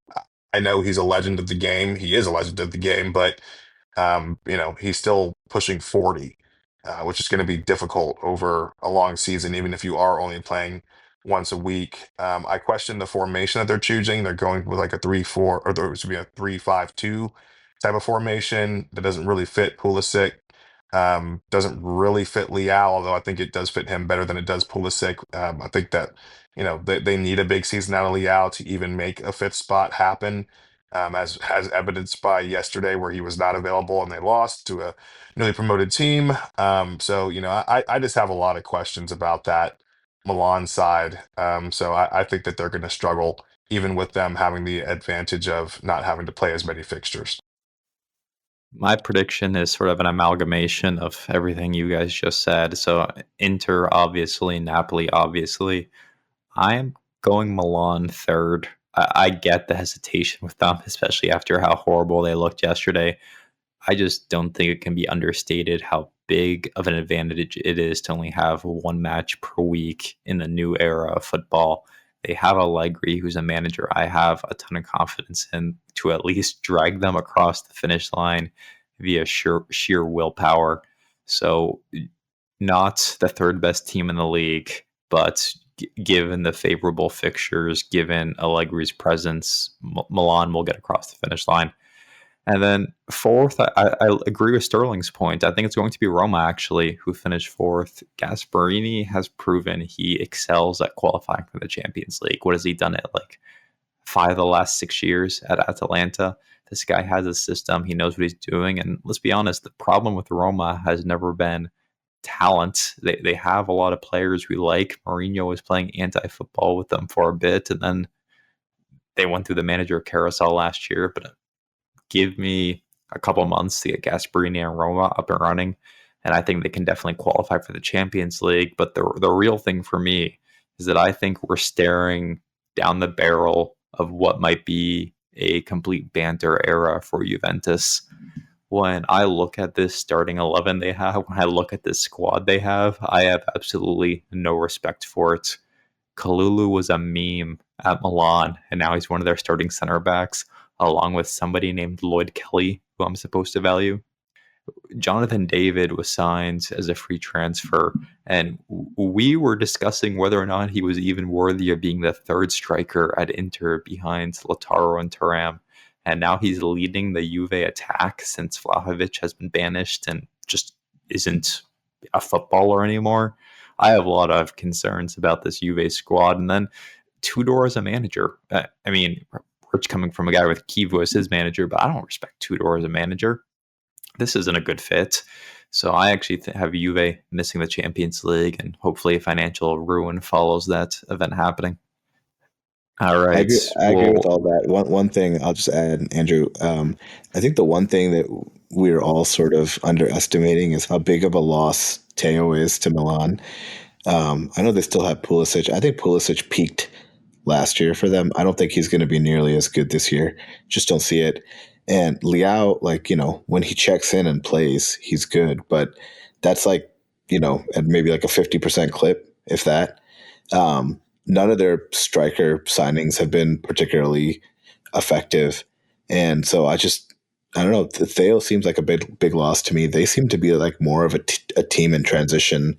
I know he's a legend of the game. He is a legend of the game, but he's still pushing 40, which is going to be difficult over a long season, even if you are only playing once a week. I question the formation that they're choosing. They're going with like a 3-4, or there should be a 3-5-2 type of formation that doesn't really fit Pulisic. Doesn't really fit Liao, although I think it does fit him better than it does Pulisic. I think that they need a big season out of Liao to even make a fifth spot happen, as evidenced by yesterday where he was not available and they lost to a newly promoted team. So I just have a lot of questions about that Milan side. So I think that they're going to struggle even with them having the advantage of not having to play as many fixtures.
My prediction is sort of an amalgamation of everything you guys just said. So Inter, obviously, Napoli, obviously. I am going Milan third. I get the hesitation with them, especially after how horrible they looked yesterday. I just don't think it can be understated how big of an advantage it is to only have one match per week in the new era of football. They have Allegri, who's a manager I have a ton of confidence in, to at least drag them across the finish line via sheer willpower. So, not the third best team in the league, but given the favorable fixtures, given Allegri's presence, Milan will get across the finish line. And then fourth, I agree with Sterling's point. I think it's going to be Roma, actually, who finished fourth. Gasperini has proven he excels at qualifying for the Champions League. What has he done at like 5 of the last 6 years at Atalanta? This guy has a system. He knows what he's doing. And let's be honest, the problem with Roma has never been talent. They have a lot of players we like. Mourinho was playing anti-football with them for a bit, and then they went through the manager carousel last year. But give me a couple months to get Gasperini and Roma up and running, and I think they can definitely qualify for the Champions League. But the real thing for me is that I think we're staring down the barrel of what might be a complete banter era for Juventus. When I look at this starting 11 they have, when I look at this squad they have, I have absolutely no respect for it. Kalulu was a meme at Milan, and now he's one of their starting center backs, along with somebody named Lloyd Kelly, who I'm supposed to value. Jonathan David was signed as a free transfer, and we were discussing whether or not he was even worthy of being the third striker at Inter behind Lautaro and Thuram. And now he's leading the Juve attack since Vlahovic has been banished and just isn't a footballer anymore. I have a lot of concerns about this Juve squad. And then Tudor as a manager. I mean, Rich coming from a guy with Kivu as his manager, but I don't respect Tudor as a manager. This isn't a good fit. So I actually have Juve missing the Champions League, and hopefully financial ruin follows that event happening. All right.
I agree with all that. One thing I'll just add, Andrew. I think the one thing that we're all sort of underestimating is how big of a loss Teo is to Milan. I know they still have Pulisic. I think Pulisic peaked last year for them. I don't think he's going to be nearly as good this year. Just don't see it. And Liao, when he checks in and plays, he's good. But that's at maybe like a 50% clip, if that. None of their striker signings have been particularly effective. And so I don't know. Theo seems like a big loss to me. They seem to be like more of a team in transition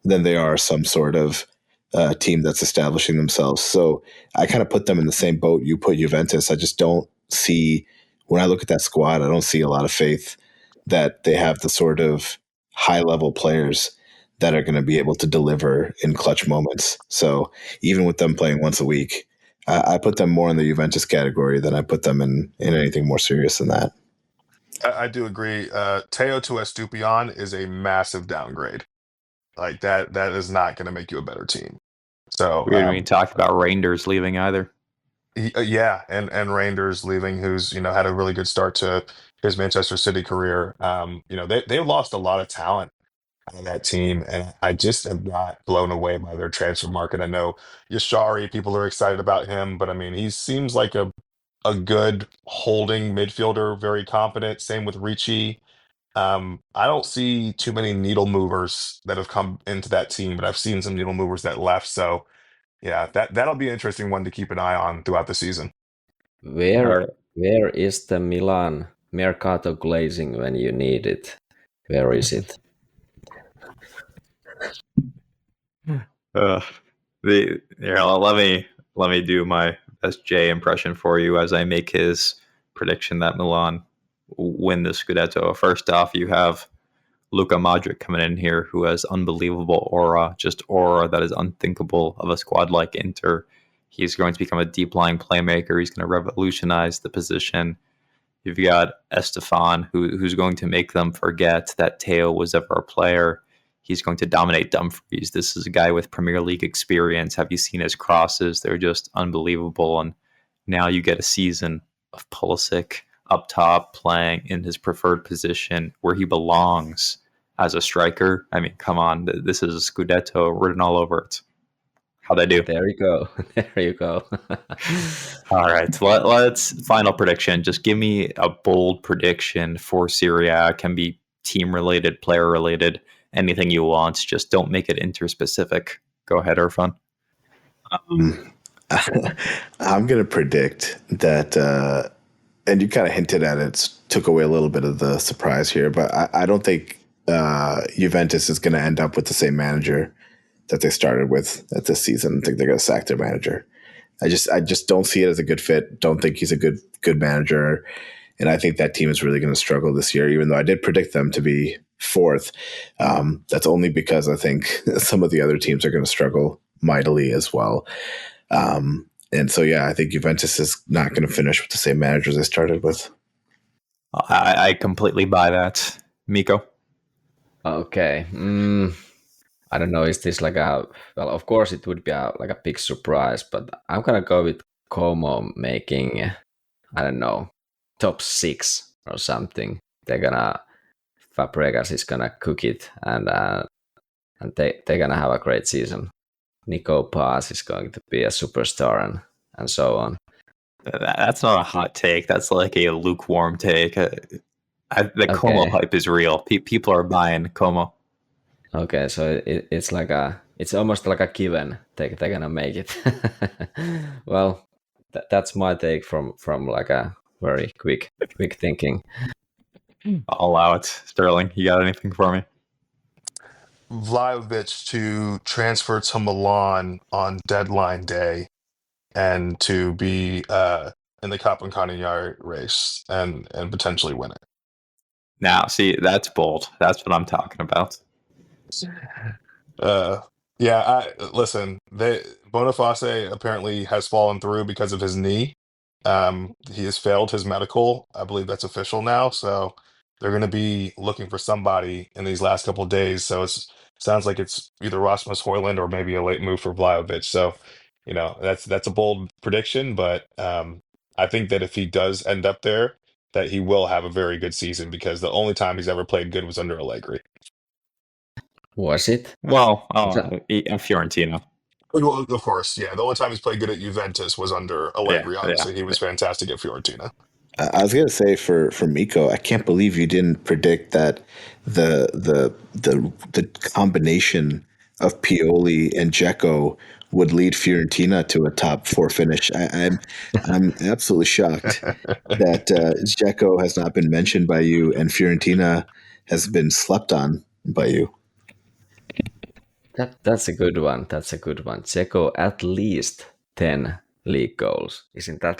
than they are some sort of team that's establishing themselves. So I kind of put them in the same boat you put Juventus. I just don't see, when I look at that squad, I don't see a lot of faith that they have the sort of high-level players that are going to be able to deliver in clutch moments. So even with them playing once a week, I put them more in the Juventus category than I put them in anything more serious than that.
I do agree. Teo to Estupiñán is a massive downgrade. Like that is not going to make you a better team. So
we didn't even talk about Reinders leaving either.
Yeah, and Reinders leaving, who's had a really good start to his Manchester City career. They've lost a lot of talent on that team, and I just am not blown away by their transfer market. I know Yashari, people are excited about him, but I mean, he seems like a good holding midfielder, very competent. Same with Ricci. I don't see too many needle movers that have come into that team, but I've seen some needle movers that left. So yeah, that'll be an interesting one to keep an eye on throughout the season.
Where is the Milan mercato glazing when you need it? Where is it?
Let me do my best J impression for you as I make his prediction that Milan win the Scudetto. First off, you have Luka Modric coming in here, who has unbelievable aura, just aura that is unthinkable of a squad like Inter. He's going to become a deep lying playmaker. He's going to revolutionize the position. You've got Estefan, who's going to make them forget that Teo was ever a player. He's going to dominate Dumfries. This is a guy with Premier League experience. Have you seen his crosses? They're just unbelievable. And now you get a season of Pulisic up top playing in his preferred position where he belongs as a striker. I mean, come on. This is a Scudetto written all over it. How'd I do?
There you go. There you go.
All right. Let's final prediction. Just give me a bold prediction for Serie A. It can be team related, player related, anything you want. Just don't make it Inter specific. Go ahead, Irfan.
I'm going to predict that, and you kind of hinted at it, took away a little bit of the surprise here, but I don't think Juventus is going to end up with the same manager that they started with at this season. I think they're going to sack their manager. I just don't see it as a good fit. Don't think he's a good manager, and I think that team is really going to struggle this year. Even though I did predict them to be fourth, that's only because I think some of the other teams are going to struggle mightily as well. And so, yeah, I think Juventus is not going to finish with the same managers they started with.
I completely buy that. Mikko?
Okay. I don't know. Is this like well, of course it would be like a big surprise, but I'm going to go with Como making, I don't know, top 6 or something. Fabregas is going to cook it and they're going to have a great season. Nico Paz is going to be a superstar and so on.
That's not a hot take. That's like a lukewarm take. The Como hype is real. People are buying Como.
Okay, so it's almost like a given they're gonna make it. Well, that's my take from like a very quick thinking.
I'll allow it. Sterling, you got anything for me?
Vlahovic to transfer to Milan on deadline day and to be in the Campagnoli race and potentially win it.
Now, see, that's bold. That's what I'm talking about.
Listen, Boniface apparently has fallen through because of his knee. He has failed his medical. I believe that's official now. So they're going to be looking for somebody in these last couple of days. So sounds like it's either Rasmus Højlund or maybe a late move for Vlahovic. So, that's a bold prediction, but I think that if he does end up there, that he will have a very good season because the only time he's ever played good was under Allegri.
Was it?
Well, Fiorentina.
Well, of course, yeah. The only time he's played good at Juventus was under Allegri. Obviously, he was fantastic at Fiorentina.
I was going to say for Mikko, I can't believe you didn't predict that the combination of Pioli and Dzeko would lead Fiorentina to a top 4 finish. I'm absolutely shocked that Dzeko has not been mentioned by you and Fiorentina has been slept on by you.
That's a good one. That's a good one. Dzeko at least 10 league goals. Isn't that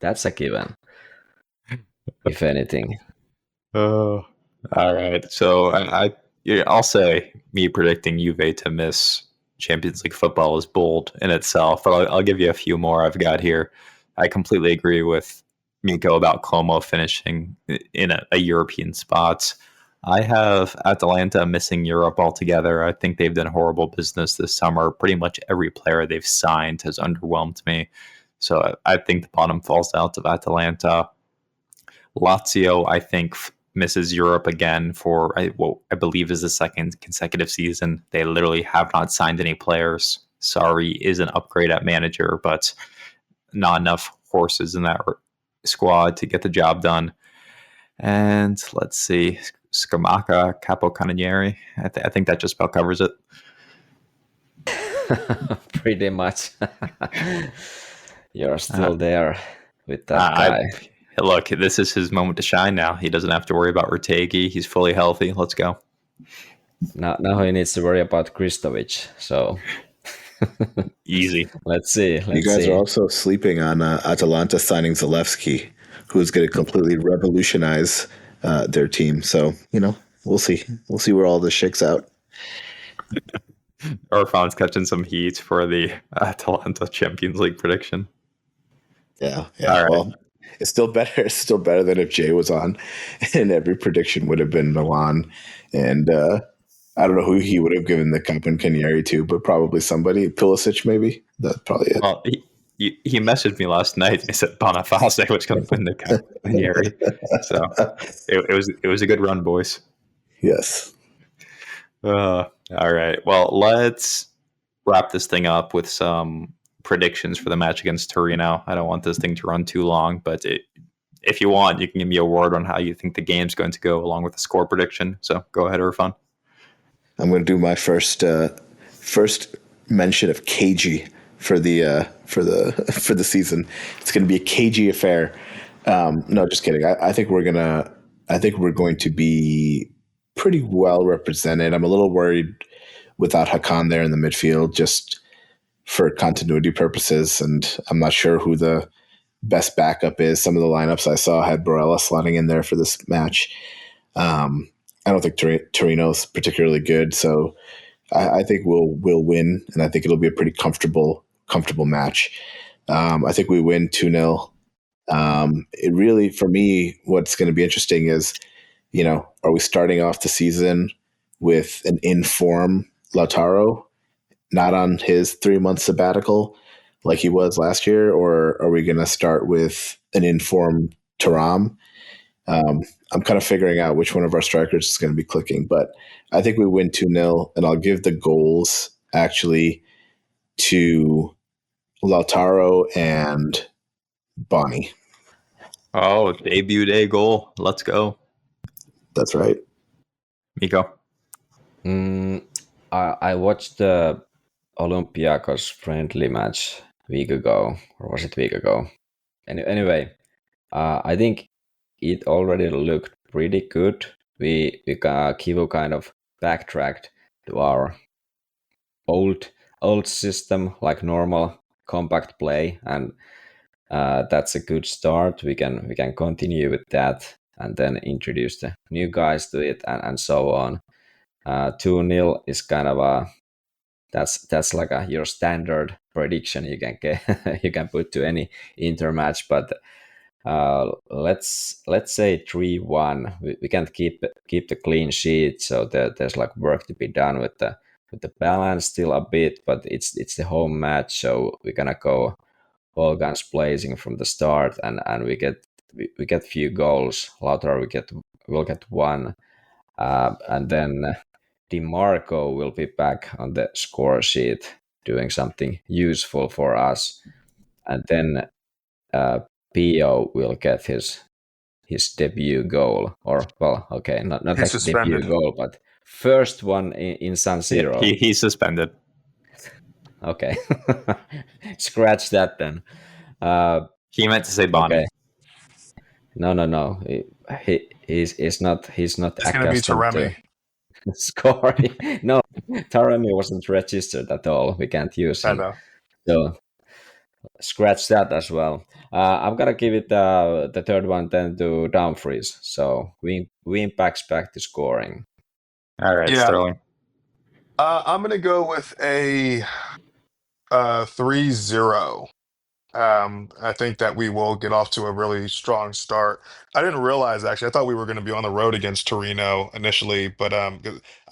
that's a given? If anything.
All right. So I'll say me predicting Juve to miss Champions League football is bold in itself, but I'll give you a few more I've got here. I completely agree with Mikko about Como finishing in a European spot. I have Atalanta missing Europe altogether. I think they've done horrible business this summer. Pretty much every player they've signed has underwhelmed me. So I think the bottom falls out of Atalanta. Lazio, I think, misses Europe again for what I believe is the second consecutive season. They literally have not signed any players. Sarri is an upgrade at manager, but not enough horses in that squad to get the job done. And let's see, Scamacca, Capocannoniere. I think that just about covers it.
Pretty much. You're still there. with that guy.
Look, this is his moment to shine now. He doesn't have to worry about Rategi. He's fully healthy. Let's go.
Now he needs to worry about Kristovic. So
easy.
Let's see.
You guys are also sleeping on Atalanta signing Zalewski, who's going to completely revolutionize their team. So, we'll see. We'll see where all this shakes out.
Irfan's catching some heat for the Atalanta Champions League prediction.
Yeah. Right. Well, it's still better. It's still better than if Jay was on, and every prediction would have been Milan. And I don't know who he would have given the cup and Canieri to, but probably somebody. Pulisic, maybe. That's probably it.
Well, he messaged me last night. He said Boniface was going to win the cup, Canieri. So it was a good run, boys.
Yes.
All right. Well, let's wrap this thing up with some predictions for the match against Torino. I don't want this thing to run too long, but if you want, you can give me a word on how you think the game's going to go, along with the score prediction. So go ahead, Irfan.
I'm going to do my first mention of cagey for the season. It's going to be a cagey affair. No, just kidding. I think we're going to be pretty well represented. I'm a little worried without Hakan there in the midfield, just for continuity purposes, and I'm not sure who the best backup is. Some of the lineups I saw had Barella slotting in there for this match. I don't think Torino's particularly good, so I think we'll win, and I think it'll be a pretty comfortable match. I think we win 2-0. It really, for me, what's going to be interesting is, are we starting off the season with an in-form Lautaro, not on his 3-month sabbatical like he was last year, or are we going to start with an in-form Thuram? I'm kind of figuring out which one of our strikers is going to be clicking, but I think we win 2-0, and I'll give the goals actually to Lautaro and Bonnie.
Oh, debut day goal. Let's go.
That's right.
Mikko?
I watched the Olympiacos friendly match week ago, or was it week ago? Anyway, I think it already looked pretty good. Kivu kind of backtracked to our old system, like normal compact play, and that's a good start. We can continue with that, and then introduce the new guys to it, and so on. 2-0 is kind of that's like your standard prediction you can get you can put to any Inter match, but let's say 3-1. We can't keep the clean sheet, so there's like work to be done with the balance still a bit, but it's the home match, so we're gonna go all guns blazing from the start, and we get few goals. Lautaro will get one, and then DiMarco will be back on the score sheet doing something useful for us, and then Pio will get his debut goal, or well, okay, not like debut goal, but first one in San Siro.
He's suspended.
Okay, scratch that then.
He meant to say Bonnie.
Okay. No. He's not
It's gonna be Taremi.
Scoring. No, Taremi wasn't registered at all. We can't use him.
I know.
So scratch that as well. I'm gonna give it the third one then to Dumfries. So we impacts back to scoring.
All right, yeah. Sterling.
I'm gonna go with a 3-0. I think that we will get off to a really strong start. I didn't realize, actually, I thought we were going to be on the road against Torino initially, but I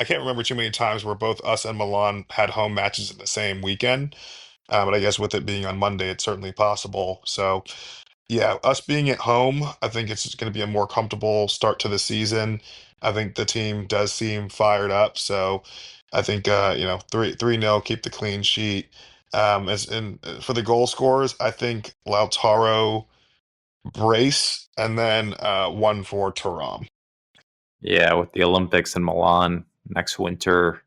can't remember too many times where both us and Milan had home matches in the same weekend. But I guess with it being on Monday, it's certainly possible. So, yeah, us being at home, I think it's going to be a more comfortable start to the season. I think the team does seem fired up. So I think, 3-0, keep the clean sheet. For the goal scorers, I think Lautaro, brace, and then 1 for Thuram.
Yeah, with the Olympics in Milan next winter,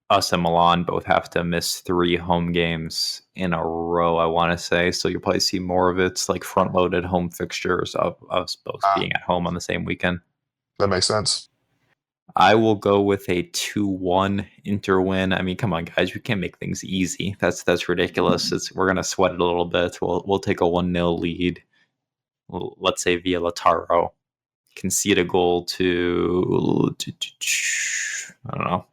us and Milan both have to miss 3 home games in a row, I want to say. So you'll probably see more of it, like front-loaded home fixtures of us both being at home on the same weekend.
That makes sense.
I will go with a 2-1 Inter win. I mean, come on, guys, we can't make things easy. That's ridiculous. We're gonna sweat it a little bit. We'll take a 1-0 lead. Let's say via Lautaro, concede a goal to I don't know,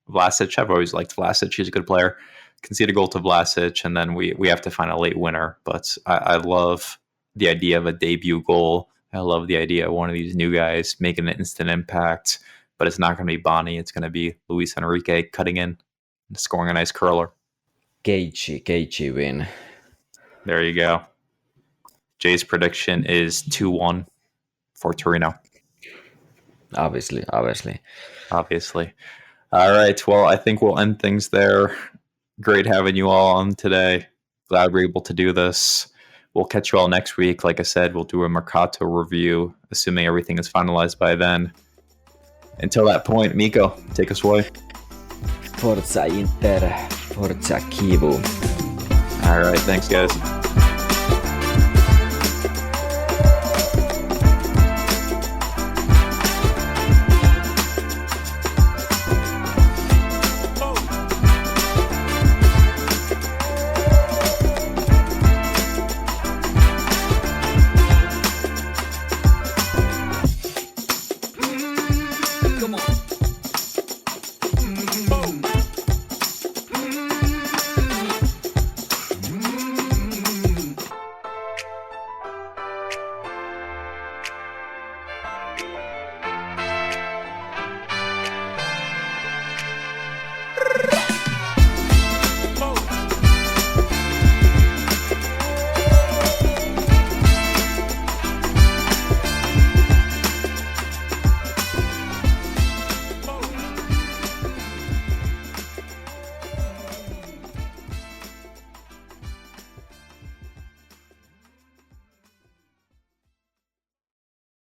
Vlasic. I've always liked Vlasic. He's a good player. Concede a goal to Vlasic, and then we have to find a late winner. But I love the idea of a debut goal. I love the idea of one of these new guys making an instant impact. But it's not going to be Bonnie. It's going to be Luis Enrique cutting in and scoring a nice curler.
Cagey win.
There you go. Jay's prediction is 2-1 for Torino.
Obviously.
All right. Well, I think we'll end things there. Great having you all on today. Glad we're able to do this. We'll catch you all next week. Like I said, we'll do a Mercato review, assuming everything is finalized by then. Until that point, Mikko, take us away.
Forza Inter, Forza Kivu.
All right, thanks, guys.